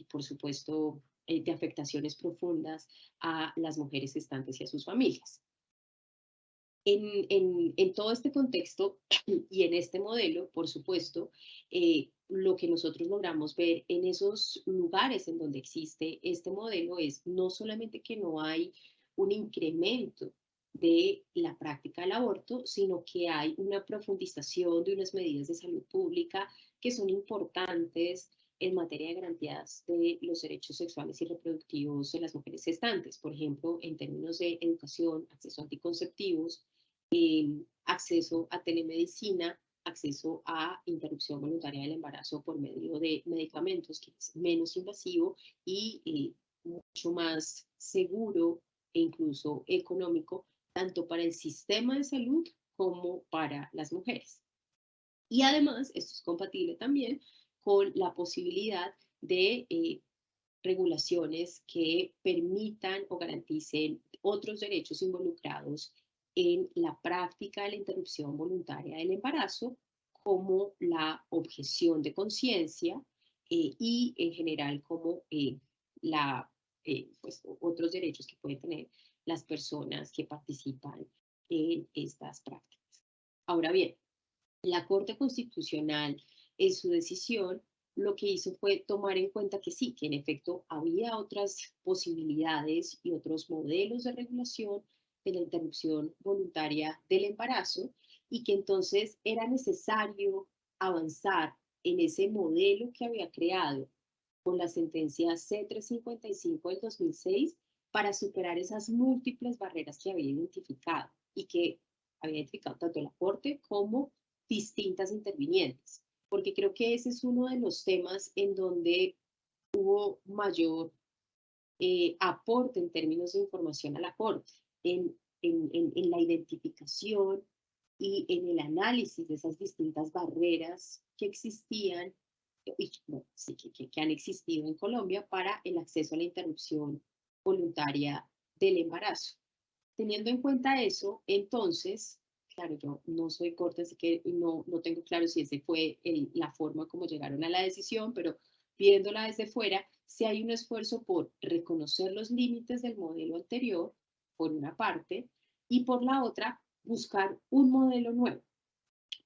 por supuesto, de afectaciones profundas a las mujeres gestantes y a sus familias. En todo este contexto y en este modelo, por supuesto, lo que nosotros logramos ver en esos lugares en donde existe este modelo es no solamente que no hay un incremento de la práctica del aborto, sino que hay una profundización de unas medidas de salud pública que son importantes en materia de garantías de los derechos sexuales y reproductivos de las mujeres gestantes, por ejemplo, en términos de educación, acceso a anticonceptivos, acceso a telemedicina, acceso a interrupción voluntaria del embarazo por medio de medicamentos, que es menos invasivo y mucho más seguro e incluso económico, tanto para el sistema de salud como para las mujeres. Y además, esto es compatible también con la posibilidad de regulaciones que permitan o garanticen otros derechos involucrados en la práctica de la interrupción voluntaria del embarazo, como la objeción de conciencia y en general como pues, otros derechos que pueden tener las personas que participan en estas prácticas. Ahora bien, la Corte Constitucional en su decisión lo que hizo fue tomar en cuenta que sí, que en efecto había otras posibilidades y otros modelos de regulación de la interrupción voluntaria del embarazo y que entonces era necesario avanzar en ese modelo que había creado con la sentencia C-355 del 2006 para superar esas múltiples barreras que había identificado y que había identificado tanto la Corte como distintas intervinientes, porque creo que ese es uno de los temas en donde hubo mayor aporte en términos de información a la Corte, en la identificación y en el análisis de esas distintas barreras que existían y bueno, sí, que han existido en Colombia para el acceso a la interrupción voluntaria del embarazo. Teniendo en cuenta eso, entonces, claro, yo no soy corte, así que no tengo claro si esa fue la forma como llegaron a la decisión, pero viéndola desde fuera, si hay un esfuerzo por reconocer los límites del modelo anterior, por una parte, y por la otra, buscar un modelo nuevo,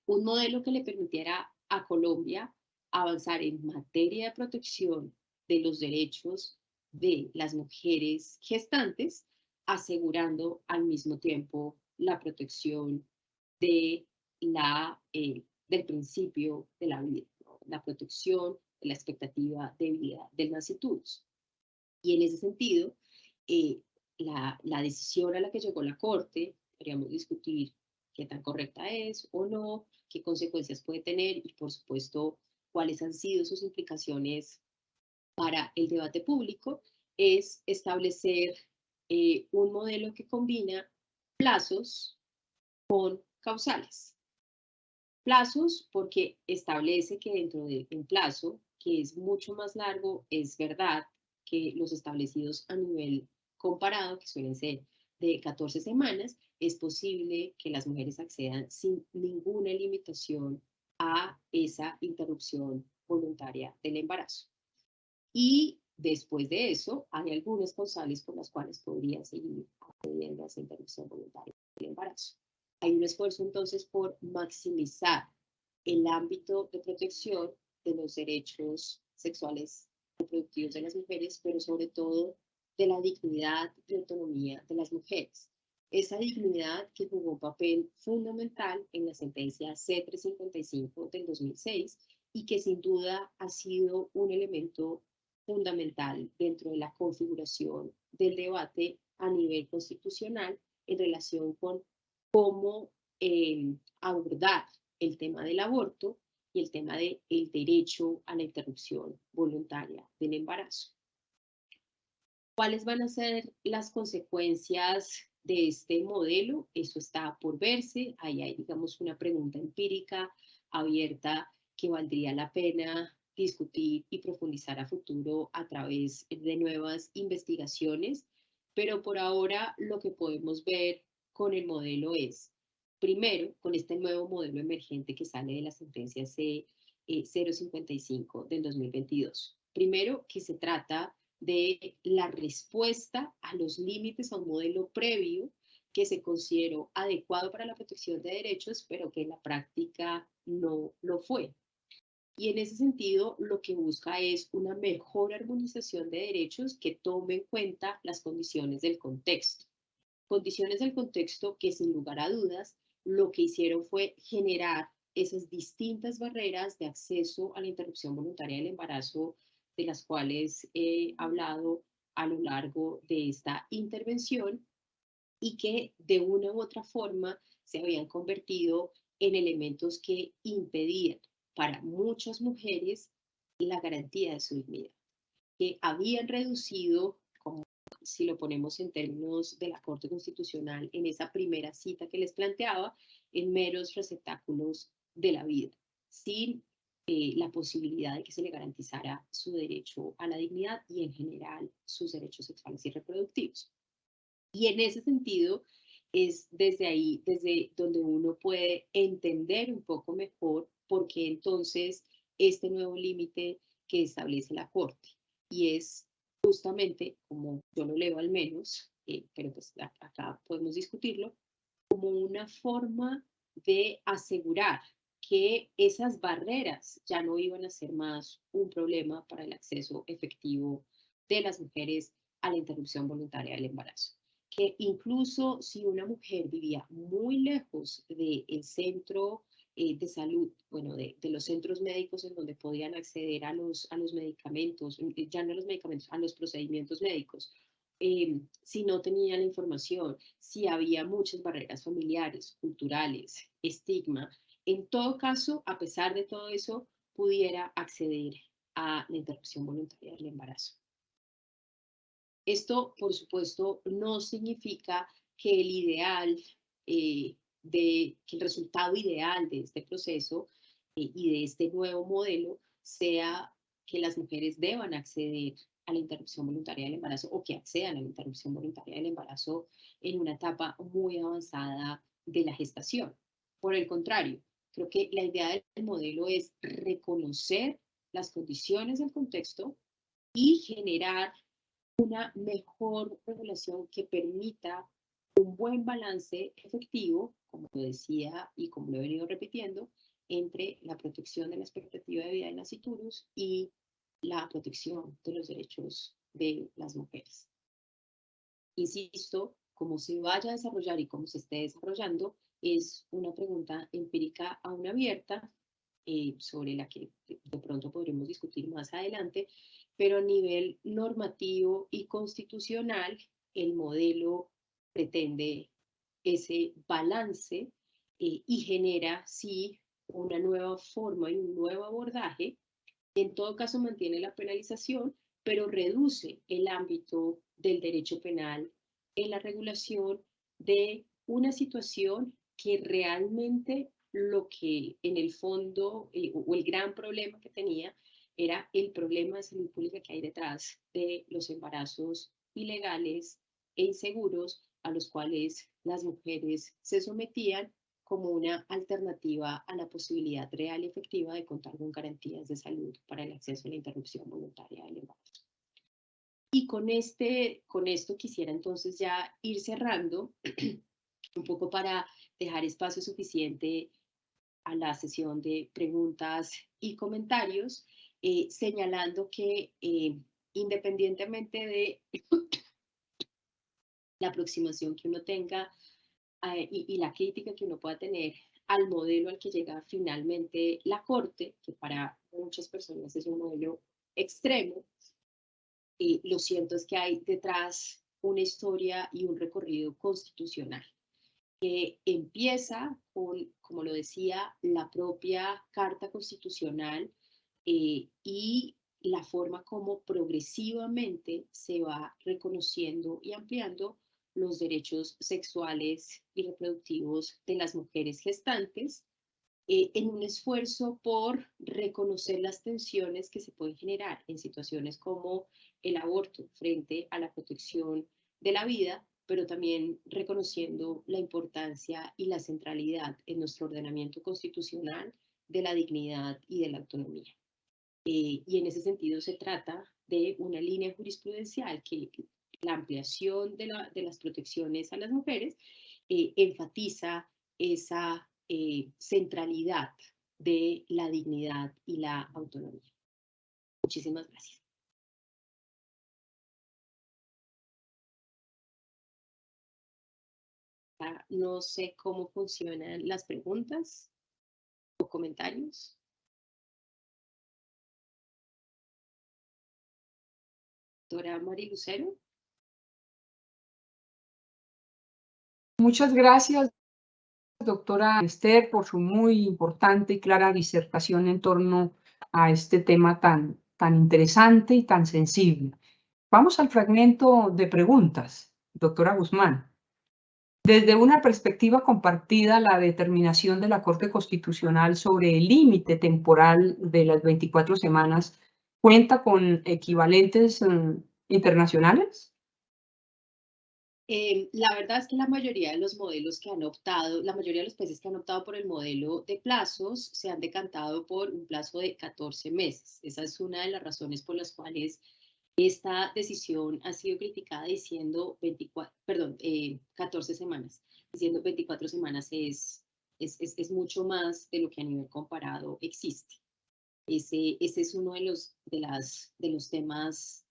un modelo que le permitiera a Colombia avanzar en materia de protección de los derechos de las mujeres gestantes, asegurando al mismo tiempo la protección de del principio de la vida, ¿no? La protección de la expectativa de vida del nasciturus. Y en ese sentido, eh, la decisión a la que llegó la Corte, podríamos discutir qué tan correcta es o no, qué consecuencias puede tener y, por supuesto, cuáles han sido sus implicaciones para el debate público, es establecer un modelo que combina plazos con causales. Plazos porque establece que dentro de un plazo que es mucho más largo, es verdad que los establecidos a nivel comparado, que suelen ser de 14 semanas, es posible que las mujeres accedan sin ninguna limitación a esa interrupción voluntaria del embarazo. Y después de eso, hay algunas causales por las cuales podría seguir accediendo a esa interrupción voluntaria del embarazo. Hay un esfuerzo entonces por maximizar el ámbito de protección de los derechos sexuales reproductivos de las mujeres, pero sobre todo de la dignidad y autonomía de las mujeres. Esa dignidad que jugó un papel fundamental en la sentencia C-355 del 2006 y que sin duda ha sido un elemento fundamental dentro de la configuración del debate a nivel constitucional en relación con cómo abordar el tema del aborto y el tema del derecho a la interrupción voluntaria del embarazo. ¿Cuáles van a ser las consecuencias de este modelo? Eso está por verse. Ahí hay, digamos, una pregunta empírica abierta que valdría la pena discutir y profundizar a futuro a través de nuevas investigaciones. Pero por ahora lo que podemos ver con el modelo es, primero, con este nuevo modelo emergente que sale de la sentencia C-055 del 2022. Primero, que se trata de la respuesta a los límites a un modelo previo que se consideró adecuado para la protección de derechos, pero que en la práctica no lo fue. Y en ese sentido, lo que busca es una mejor armonización de derechos que tome en cuenta las condiciones del contexto. condiciones del contexto que sin lugar a dudas lo que hicieron fue generar esas distintas barreras de acceso a la interrupción voluntaria del embarazo de las cuales he hablado a lo largo de esta intervención y que de una u otra forma se habían convertido en elementos que impedían para muchas mujeres la garantía de su dignidad, que habían reducido, como si lo ponemos en términos de la Corte Constitucional, en esa primera cita que les planteaba, en meros receptáculos de la vida, sin la posibilidad de que se le garantizara su derecho a la dignidad y en general sus derechos sexuales y reproductivos. Y en ese sentido es desde ahí, desde donde uno puede entender un poco mejor por qué entonces este nuevo límite que establece la Corte. Y es justamente, como yo lo leo al menos, pero pues acá podemos discutirlo, como una forma de asegurar que esas barreras ya no iban a ser más un problema para el acceso efectivo de las mujeres a la interrupción voluntaria del embarazo. Que incluso si una mujer vivía muy lejos del centro de salud, bueno, de los centros médicos en donde podían acceder a los medicamentos, ya no a los medicamentos, a los procedimientos médicos, si no tenía la información, si había muchas barreras familiares, culturales, estigma, en todo caso, a pesar de todo eso, pudiera acceder a la interrupción voluntaria del embarazo. Esto, por supuesto, no significa que el ideal, que el resultado ideal de este proceso y de este nuevo modelo sea que las mujeres deban acceder a la interrupción voluntaria del embarazo o que accedan a la interrupción voluntaria del embarazo en una etapa muy avanzada de la gestación. Por el contrario, creo que la idea del modelo es reconocer las condiciones del contexto y generar una mejor regulación que permita un buen balance efectivo, como lo decía y como lo he venido repitiendo, entre la protección de la expectativa de vida en nasciturus y la protección de los derechos de las mujeres. Insisto, cómo se vaya a desarrollar y cómo se esté desarrollando es una pregunta empírica aún abierta, sobre la que de pronto podremos discutir más adelante, pero a nivel normativo y constitucional, el modelo pretende ese balance y genera, sí, una nueva forma y un nuevo abordaje. En todo caso, mantiene la penalización, pero reduce el ámbito del derecho penal en la regulación de una situación que realmente lo que en el fondo, o el gran problema que tenía, era el problema de salud pública que hay detrás de los embarazos ilegales e inseguros a los cuales las mujeres se sometían como una alternativa a la posibilidad real y efectiva de contar con garantías de salud para el acceso a la interrupción voluntaria del embarazo. Y con esto quisiera entonces ya ir cerrando un poco para dejar espacio suficiente a la sesión de preguntas y comentarios, señalando que independientemente de la aproximación que uno tenga y la crítica que uno pueda tener al modelo al que llega finalmente la Corte, que para muchas personas es un modelo extremo, lo cierto es que hay detrás una historia y un recorrido constitucional que empieza con, como lo decía, la propia Carta Constitucional y la forma como progresivamente se va reconociendo y ampliando los derechos sexuales y reproductivos de las mujeres gestantes, en un esfuerzo por reconocer las tensiones que se pueden generar en situaciones como el aborto frente a la protección de la vida, pero también reconociendo la importancia y la centralidad en nuestro ordenamiento constitucional de la dignidad y de la autonomía. Y en ese sentido se trata de una línea jurisprudencial que la ampliación de las protecciones a las mujeres enfatiza esa centralidad de la dignidad y la autonomía. Muchísimas gracias. acá no sé cómo funcionan las preguntas o comentarios. Doctora Mari Lucero. Muchas gracias, doctora Esther, por su muy importante y clara disertación en torno a este tema tan interesante y tan sensible. Vamos al fragmento de preguntas, doctora Guzmán. Desde una perspectiva compartida, la determinación de la Corte Constitucional sobre el límite temporal de las 24 semanas cuenta con equivalentes internacionales. La verdad es que la mayoría de los modelos que han optado, la mayoría de los países que han optado por el modelo de plazos se han decantado por un plazo de 14 meses. Esa es una de las razones por las cuales esta decisión ha sido criticada diciendo 14 semanas, diciendo 24 semanas es mucho más de lo que a nivel comparado existe. Ese es uno de los temas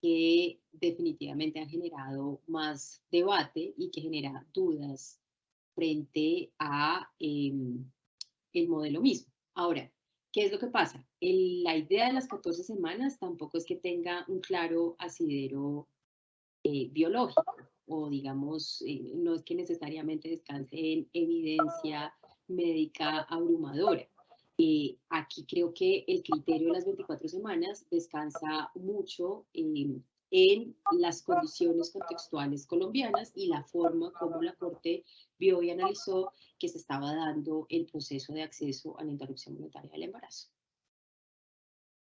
que definitivamente han generado más debate y que genera dudas frente a el modelo mismo. Ahora, ¿qué es lo que pasa? La idea de las 14 semanas tampoco es que tenga un claro asidero biológico o digamos, no es que necesariamente descanse en evidencia médica abrumadora. Aquí creo que el criterio de las 24 semanas descansa mucho en las condiciones contextuales colombianas y la forma como la Corte vio y analizó que se estaba dando el proceso de acceso a la interrupción voluntaria del embarazo.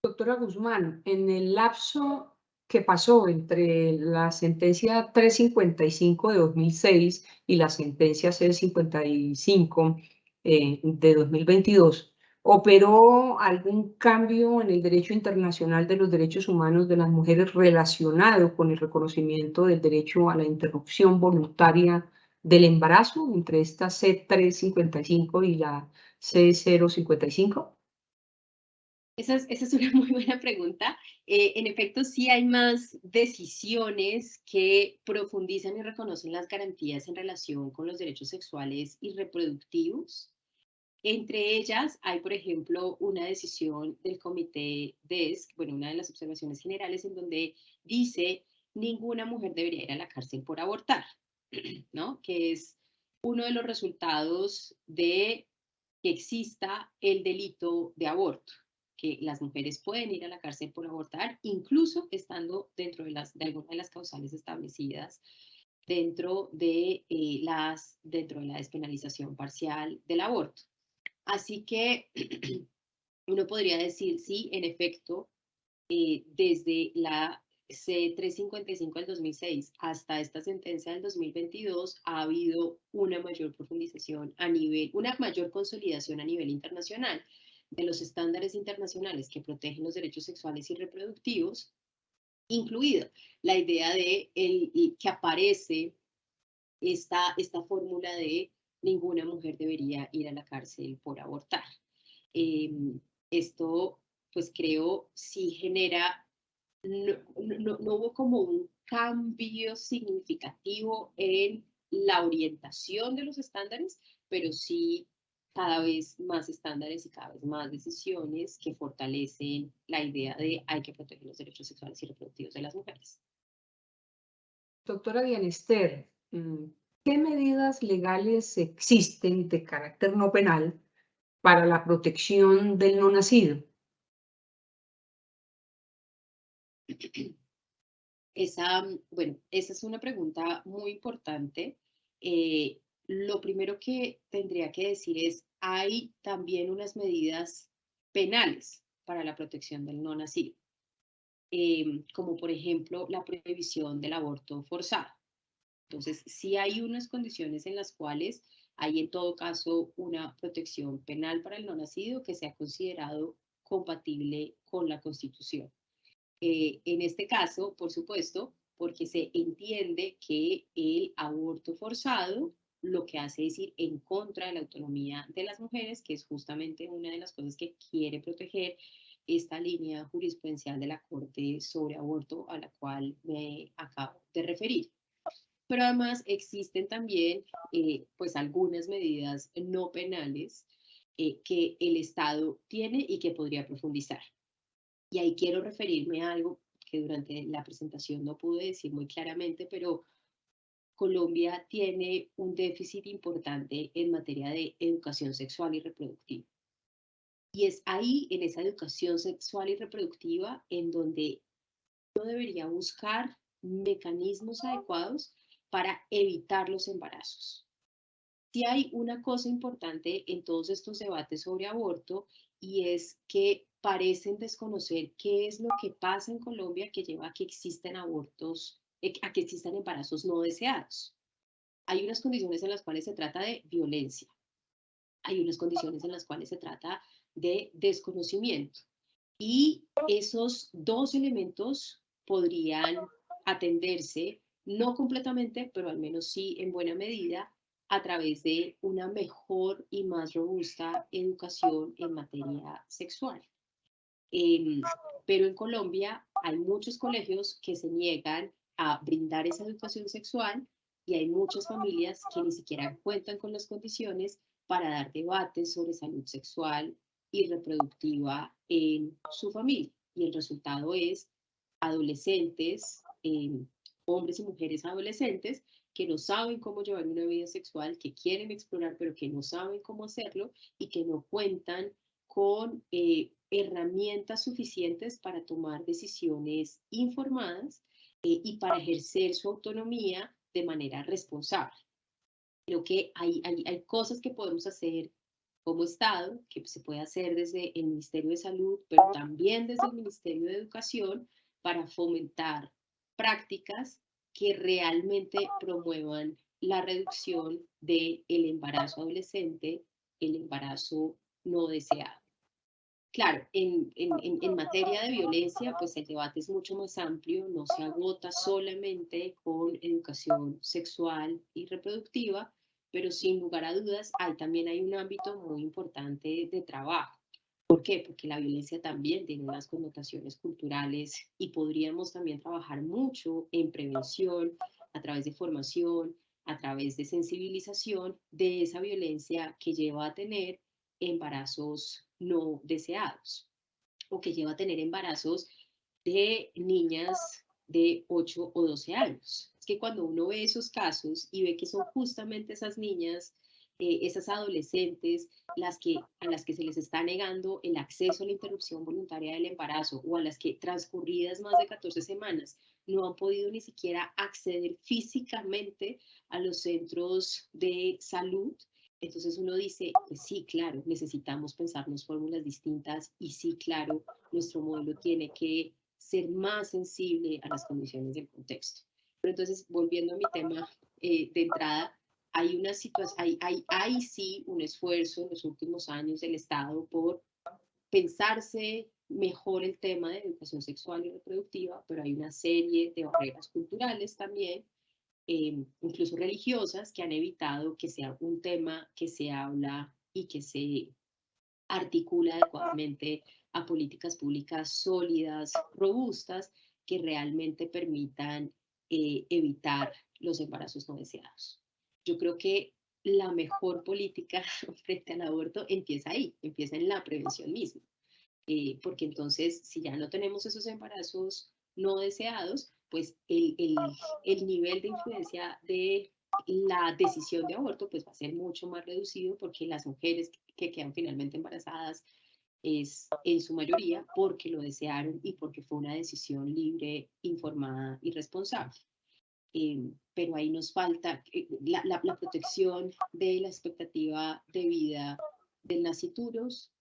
Doctora Guzmán, en el lapso que pasó entre la sentencia 355 de 2006 y la sentencia C55 de 2022, ¿operó algún cambio en el derecho internacional de los derechos humanos de las mujeres relacionado con el reconocimiento del derecho a la interrupción voluntaria del embarazo entre esta C355 y la C055? Esa es una muy buena pregunta. En efecto, sí hay más decisiones que profundizan y reconocen las garantías en relación con los derechos sexuales y reproductivos. Entre ellas hay, por ejemplo, una decisión del comité DESC, bueno, una de las observaciones generales en donde dice ninguna mujer debería ir a la cárcel por abortar, ¿no? Que es uno de los resultados de que exista el delito de aborto, que las mujeres pueden ir a la cárcel por abortar, incluso estando dentro de alguna de las causales establecidas dentro de la despenalización parcial del aborto. Así que uno podría decir, sí, en efecto, desde la C355 del 2006 hasta esta sentencia del 2022 ha habido una mayor profundización una mayor consolidación a nivel internacional de los estándares internacionales que protegen los derechos sexuales y reproductivos, incluido la idea de que aparece esta fórmula de ninguna mujer debería ir a la cárcel por abortar. Esto, pues creo, sí genera, no hubo como un cambio significativo en la orientación de los estándares, pero sí cada vez más estándares y cada vez más decisiones que fortalecen la idea de hay que proteger los derechos sexuales y reproductivos de las mujeres. Doctora Dianester, ¿qué medidas legales existen de carácter no penal para la protección del no nacido? Bueno, esa es una pregunta muy importante. Lo primero que tendría que decir es, hay también unas medidas penales para la protección del no nacido, como por ejemplo la prohibición del aborto forzado. Entonces, sí hay unas condiciones en las cuales hay en todo caso una protección penal para el no nacido que se ha considerado compatible con la Constitución. En este caso, por supuesto, porque se entiende que el aborto forzado lo que hace es ir en contra de la autonomía de las mujeres, que es justamente una de las cosas que quiere proteger esta línea jurisprudencial de la Corte sobre aborto a la cual me acabo de referir. Pero además existen también pues algunas medidas no penales que el Estado tiene y que podría profundizar. Y ahí quiero referirme a algo que durante la presentación no pude decir muy claramente, pero Colombia tiene un déficit importante en materia de educación sexual y reproductiva. Y es ahí, en esa educación sexual y reproductiva, en donde uno debería buscar mecanismos adecuados para evitar los embarazos. Sí hay una cosa importante en todos estos debates sobre aborto y es que parecen desconocer qué es lo que pasa en Colombia que lleva a que existan abortos, a que existan embarazos no deseados. Hay unas condiciones en las cuales se trata de violencia, hay unas condiciones en las cuales se trata de desconocimiento. Y esos dos elementos podrían atenderse, no completamente, pero al menos sí en buena medida, a través de una mejor y más robusta educación en materia sexual. Eh, pero en Colombia hay muchos colegios que se niegan a brindar esa educación sexual y hay muchas familias que ni siquiera cuentan con las condiciones para dar debates sobre salud sexual y reproductiva en su familia. Y el resultado es adolescentes, hombres y mujeres adolescentes, que no saben cómo llevar una vida sexual, que quieren explorar, pero que no saben cómo hacerlo y que no cuentan con herramientas suficientes para tomar decisiones informadas y para ejercer su autonomía de manera responsable. Creo que hay cosas que podemos hacer como Estado, que se puede hacer desde el Ministerio de Salud, pero también desde el Ministerio de Educación, para fomentar prácticas que realmente promuevan la reducción del embarazo adolescente, el embarazo no deseado. Claro, en materia de violencia, pues el debate es mucho más amplio, no se agota solamente con educación sexual y reproductiva, pero sin lugar a dudas también hay un ámbito muy importante de trabajo. ¿Por qué? Porque la violencia también tiene unas connotaciones culturales y podríamos también trabajar mucho en prevención, a través de formación, a través de sensibilización de esa violencia que lleva a tener embarazos no deseados o que lleva a tener embarazos de niñas de 8 o 12 años. Es que cuando uno ve esos casos y ve que son justamente esas niñas, esas adolescentes, a las que se les está negando el acceso a la interrupción voluntaria del embarazo o a las que transcurridas más de 14 semanas no han podido ni siquiera acceder físicamente a los centros de salud. Entonces uno dice, pues sí, claro, necesitamos pensarnos fórmulas distintas y sí, claro, nuestro modelo tiene que ser más sensible a las condiciones del contexto. Pero entonces, volviendo a mi tema de entrada, hay sí un esfuerzo en los últimos años del Estado por pensarse mejor el tema de educación sexual y reproductiva, pero hay una serie de barreras culturales también, incluso religiosas, que han evitado que sea un tema que se habla y que se articula adecuadamente a políticas públicas sólidas, robustas, que realmente permitan evitar los embarazos no deseados. Yo creo que la mejor política frente al aborto empieza ahí, empieza en la prevención misma, porque entonces si ya no tenemos esos embarazos no deseados, pues el nivel de influencia de la decisión de aborto pues va a ser mucho más reducido porque las mujeres que quedan finalmente embarazadas es en su mayoría porque lo desearon y porque fue una decisión libre, informada y responsable. Pero ahí nos falta la protección de la expectativa de vida del nasciturus,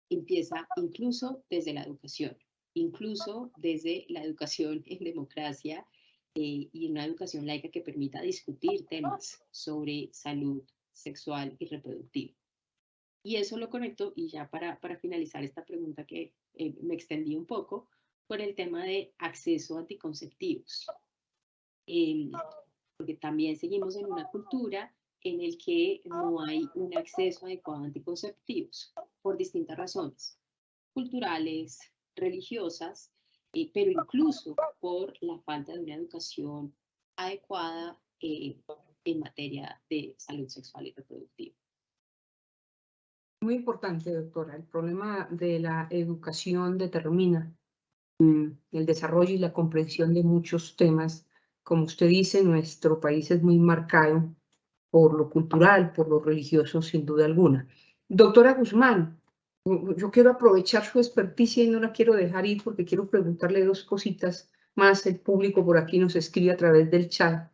empieza incluso desde la educación, incluso desde la educación en democracia y una educación laica que permita discutir temas sobre salud sexual y reproductiva. Y eso lo conecto, y ya para finalizar esta pregunta que me extendí un poco, con el tema de acceso a anticonceptivos. Porque también seguimos en una cultura en el que no hay un acceso adecuado a anticonceptivos por distintas razones, culturales, religiosas, pero incluso por la falta de una educación adecuada en materia de salud sexual y reproductiva. Muy importante, doctora. El problema de la educación determina el desarrollo y la comprensión de muchos temas. Como usted dice, nuestro país es muy marcado por lo cultural, por lo religioso, sin duda alguna. Doctora Guzmán, yo quiero aprovechar su experticia y no la quiero dejar ir porque quiero preguntarle dos cositas más. El público por aquí nos escribe a través del chat.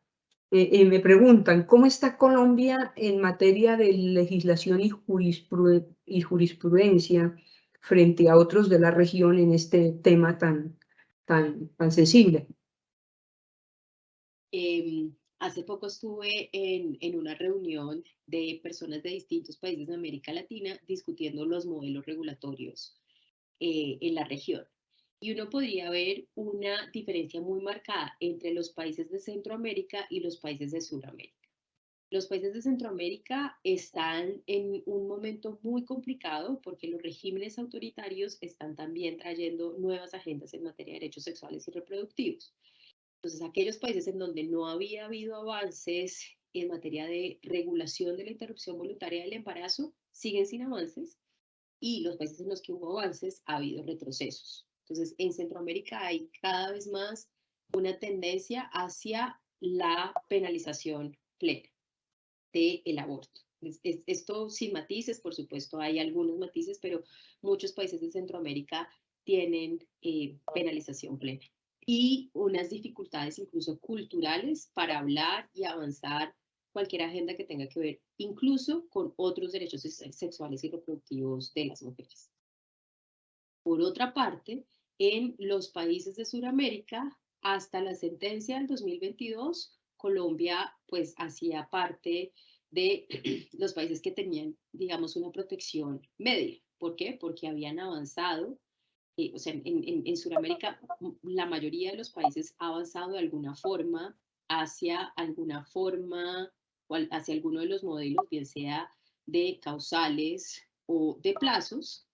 Me preguntan, ¿cómo está Colombia en materia de legislación y jurisprudencia frente a otros de la región en este tema tan sensible? Hace poco estuve en una reunión de personas de distintos países de América Latina discutiendo los modelos regulatorios en la región. Y uno podría ver una diferencia muy marcada entre los países de Centroamérica y los países de Sudamérica. Los países de Centroamérica están en un momento muy complicado porque los regímenes autoritarios están también trayendo nuevas agendas en materia de derechos sexuales y reproductivos. Entonces, aquellos países en donde no había habido avances en materia de regulación de la interrupción voluntaria del embarazo siguen sin avances, y los países en los que hubo avances ha habido retrocesos. Entonces, en Centroamérica hay cada vez más una tendencia hacia la penalización plena del aborto. Esto sin matices, por supuesto, hay algunos matices, pero muchos países de Centroamérica tienen penalización plena y unas dificultades incluso culturales para hablar y avanzar cualquier agenda que tenga que ver incluso con otros derechos sexuales y reproductivos de las mujeres. Por otra parte, en los países de Sudamérica, hasta la sentencia del 2022, Colombia pues hacía parte de los países que tenían, digamos, una protección media. ¿Por qué? Porque habían avanzado, o sea, en Sudamérica la mayoría de los países ha avanzado de alguna forma hacia hacia alguno de los modelos, bien sea de causales o de plazos,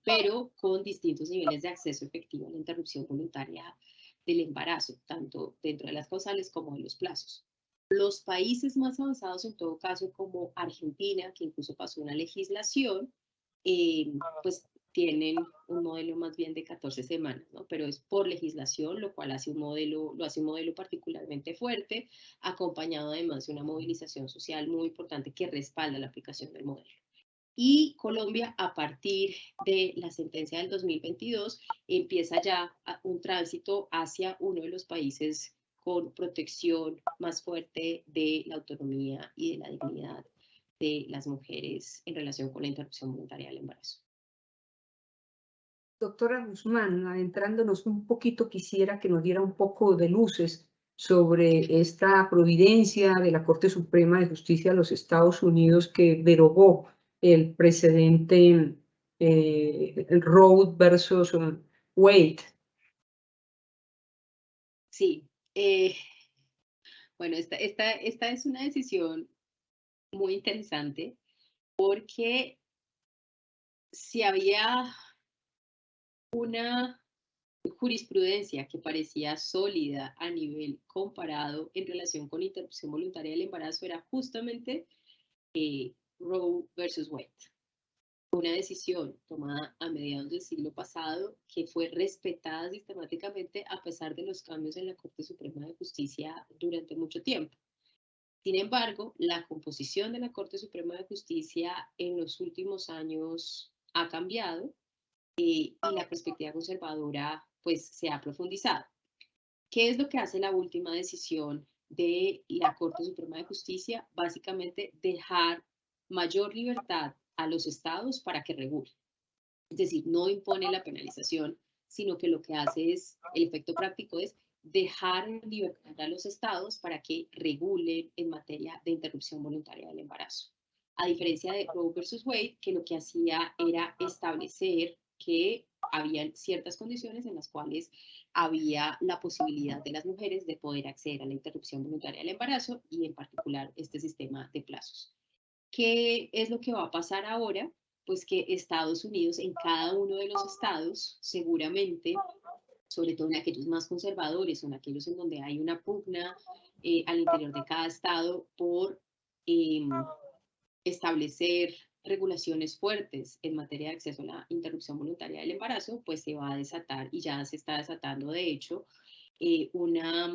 pero con distintos niveles de acceso efectivo a la interrupción voluntaria del embarazo, tanto dentro de las causales como de los plazos. Los países más avanzados, en todo caso, como Argentina, que incluso pasó una legislación, pues tienen un modelo más bien de 14 semanas, ¿no? Pero es por legislación, lo cual lo hace un modelo particularmente fuerte, acompañado además de una movilización social muy importante que respalda la aplicación del modelo. Y Colombia, a partir de la sentencia del 2022, empieza ya un tránsito hacia uno de los países con protección más fuerte de la autonomía y de la dignidad de las mujeres en relación con la interrupción voluntaria del embarazo. Doctora Guzmán, adentrándonos un poquito, quisiera que nos diera un poco de luces sobre esta providencia de la Corte Suprema de Justicia de los Estados Unidos que derogó el precedente Roe versus Wade. Sí, bueno, esta es una decisión muy interesante porque si había una jurisprudencia que parecía sólida a nivel comparado en relación con interrupción voluntaria del embarazo, era justamente Roe versus Wade. Una decisión tomada a mediados del siglo pasado que fue respetada sistemáticamente a pesar de los cambios en la Corte Suprema de Justicia durante mucho tiempo. Sin embargo, la composición de la Corte Suprema de Justicia en los últimos años ha cambiado y la perspectiva conservadora pues se ha profundizado. ¿Qué es lo que hace la última decisión de la Corte Suprema de Justicia? Básicamente dejar mayor libertad a los estados para que regulen. Es decir, no impone la penalización, sino que lo que hace es, el efecto práctico es dejar en libertad a los estados para que regulen en materia de interrupción voluntaria del embarazo. A diferencia de Roe versus Wade, que lo que hacía era establecer que habían ciertas condiciones en las cuales había la posibilidad de las mujeres de poder acceder a la interrupción voluntaria del embarazo y en particular este sistema de plazos. ¿Qué es lo que va a pasar ahora? Pues que Estados Unidos, en cada uno de los estados, seguramente sobre todo en aquellos más conservadores o en aquellos en donde hay una pugna al interior de cada estado por establecer regulaciones fuertes en materia de acceso a la interrupción voluntaria del embarazo, pues se va a desatar y ya se está desatando, de hecho, una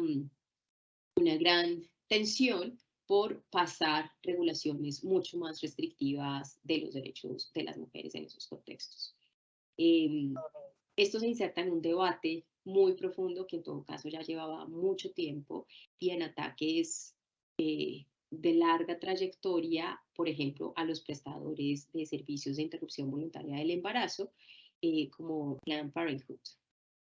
gran tensión por pasar regulaciones mucho más restrictivas de los derechos de las mujeres en esos contextos. Esto se inserta en un debate muy profundo que en todo caso ya llevaba mucho tiempo y en ataques de larga trayectoria, por ejemplo, a los prestadores de servicios de interrupción voluntaria del embarazo, como Planned Parenthood.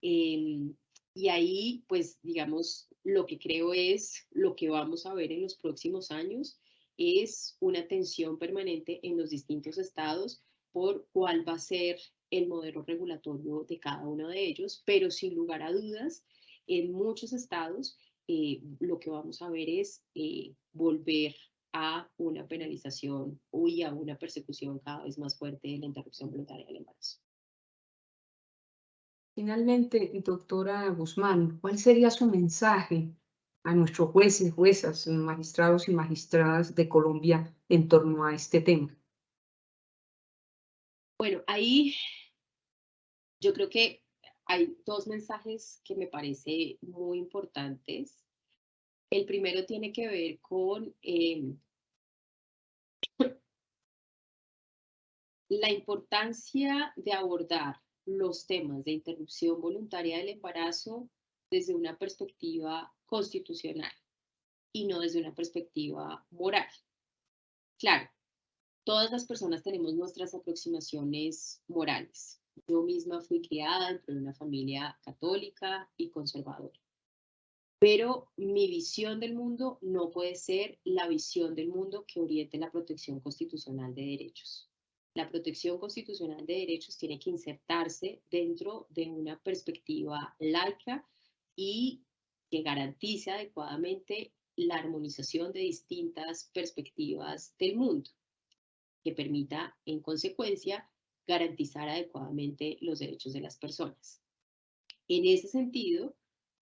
Y ahí, pues, digamos, lo que creo es lo que vamos a ver en los próximos años es una tensión permanente en los distintos estados por cuál va a ser el modelo regulatorio de cada uno de ellos, pero sin lugar a dudas, en muchos estados lo que vamos a ver es volver a una penalización y a una persecución cada vez más fuerte de la interrupción voluntaria del embarazo. Finalmente, doctora Guzmán, ¿cuál sería su mensaje a nuestros jueces, juezas, magistrados y magistradas de Colombia en torno a este tema? Bueno, ahí yo creo que hay dos mensajes que me parece muy importantes. El primero tiene que ver con la importancia de abordar los temas de interrupción voluntaria del embarazo desde una perspectiva constitucional y no desde una perspectiva moral. Claro, todas las personas tenemos nuestras aproximaciones morales. Yo misma fui criada dentro de una familia católica y conservadora. Pero mi visión del mundo no puede ser la visión del mundo que oriente la protección constitucional de derechos. La protección constitucional de derechos tiene que insertarse dentro de una perspectiva laica y que garantice adecuadamente la armonización de distintas perspectivas del mundo, que permita, en consecuencia, garantizar adecuadamente los derechos de las personas. En ese sentido,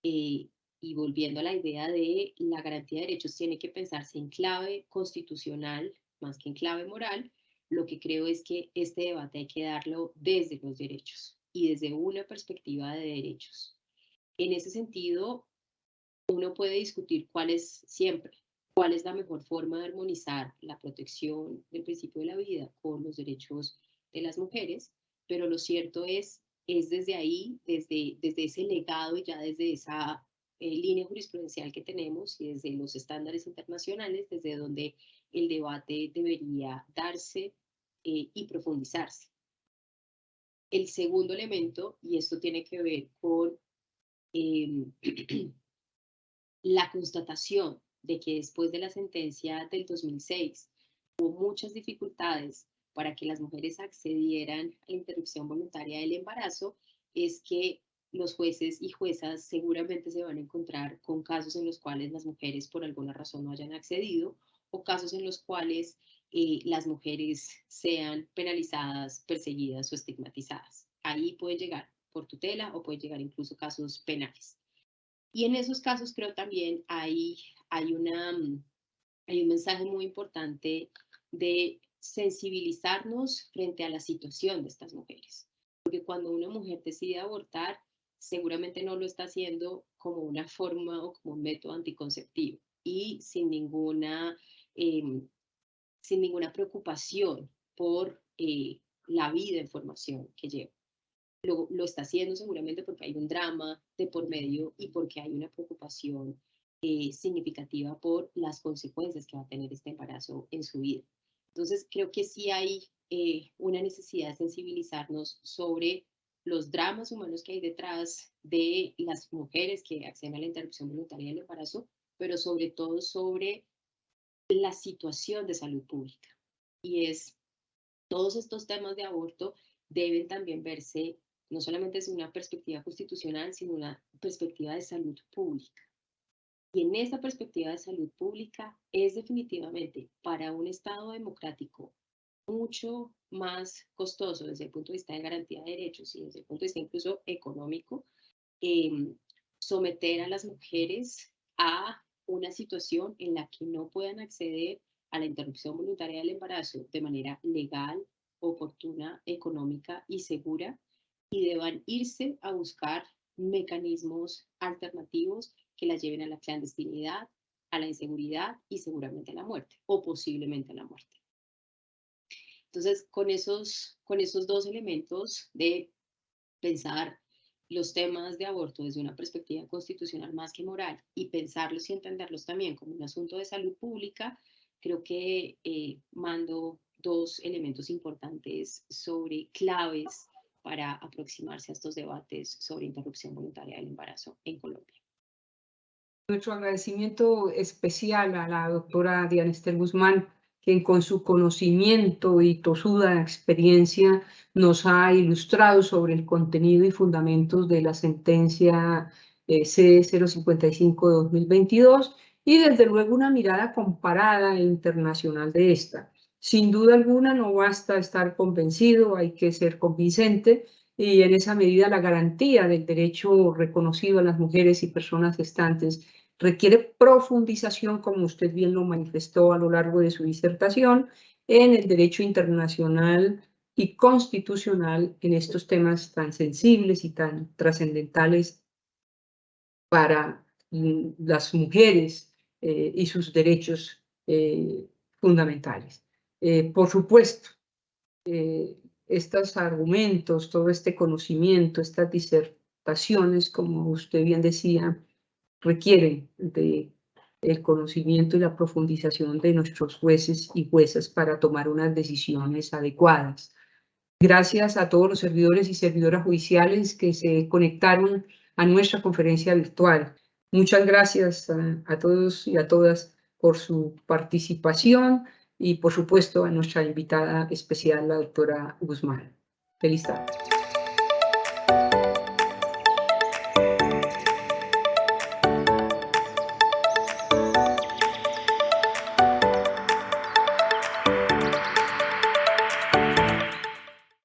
y volviendo a la idea de la garantía de derechos, tiene que pensarse en clave constitucional más que en clave moral. Lo que creo es que este debate hay que darlo desde los derechos y desde una perspectiva de derechos. En ese sentido, uno puede discutir cuál es la mejor forma de armonizar la protección del principio de la vida con los derechos de las mujeres, pero lo cierto es desde ahí, desde ese legado y ya desde esa línea jurisprudencial que tenemos y desde los estándares internacionales, desde donde el debate debería darse y profundizarse. El segundo elemento, y esto tiene que ver con la constatación de que después de la sentencia del 2006 hubo muchas dificultades para que las mujeres accedieran a la interrupción voluntaria del embarazo, es que los jueces y juezas seguramente se van a encontrar con casos en los cuales las mujeres por alguna razón no hayan accedido o casos en los cuales las mujeres sean penalizadas, perseguidas o estigmatizadas. Ahí puede llegar por tutela o puede llegar incluso casos penales. Y en esos casos creo también hay un mensaje muy importante de sensibilizarnos frente a la situación de estas mujeres. Porque cuando una mujer decide abortar, seguramente no lo está haciendo como una forma o como un método anticonceptivo y sin ninguna preocupación por la vida en formación que lleva. Lo está haciendo seguramente porque hay un drama de por medio y porque hay una preocupación significativa por las consecuencias que va a tener este embarazo en su vida. Entonces, creo que sí hay una necesidad de sensibilizarnos sobre los dramas humanos que hay detrás de las mujeres que acceden a la interrupción voluntaria del embarazo, pero sobre todo sobre la situación de salud pública. Y es, todos estos temas de aborto deben también verse no solamente desde una perspectiva constitucional, sino una perspectiva de salud pública. Y en esa perspectiva de salud pública es definitivamente para un Estado democrático mucho más costoso desde el punto de vista de garantía de derechos y desde el punto de vista incluso económico someter a las mujeres a una situación en la que no puedan acceder a la interrupción voluntaria del embarazo de manera legal, oportuna, económica y segura, y deban irse a buscar mecanismos alternativos que las lleven a la clandestinidad, a la inseguridad y seguramente a la muerte, o posiblemente a la muerte. Entonces, con esos dos elementos de pensar los temas de aborto desde una perspectiva constitucional más que moral y pensarlos y entenderlos también como un asunto de salud pública, creo que mando dos elementos importantes sobre claves para aproximarse a estos debates sobre interrupción voluntaria del embarazo en Colombia. Nuestro agradecimiento especial a la doctora Diana Esther Guzmán, quien con su conocimiento y tosuda experiencia nos ha ilustrado sobre el contenido y fundamentos de la sentencia C055 de 2022 y desde luego una mirada comparada e internacional de esta. Sin duda alguna no basta estar convencido, hay que ser convincente y en esa medida la garantía del derecho reconocido a las mujeres y personas gestantes requiere profundización, como usted bien lo manifestó a lo largo de su disertación, en el derecho internacional y constitucional en estos temas tan sensibles y tan trascendentales para las mujeres y sus derechos fundamentales. Por supuesto, estos argumentos, todo este conocimiento, estas disertaciones, como usted bien decía, requieren del conocimiento y la profundización de nuestros jueces y juezas para tomar unas decisiones adecuadas. Gracias a todos los servidores y servidoras judiciales que se conectaron a nuestra conferencia virtual. Muchas gracias a todos y a todas por su participación y, por supuesto, a nuestra invitada especial, la doctora Guzmán. Feliz tarde.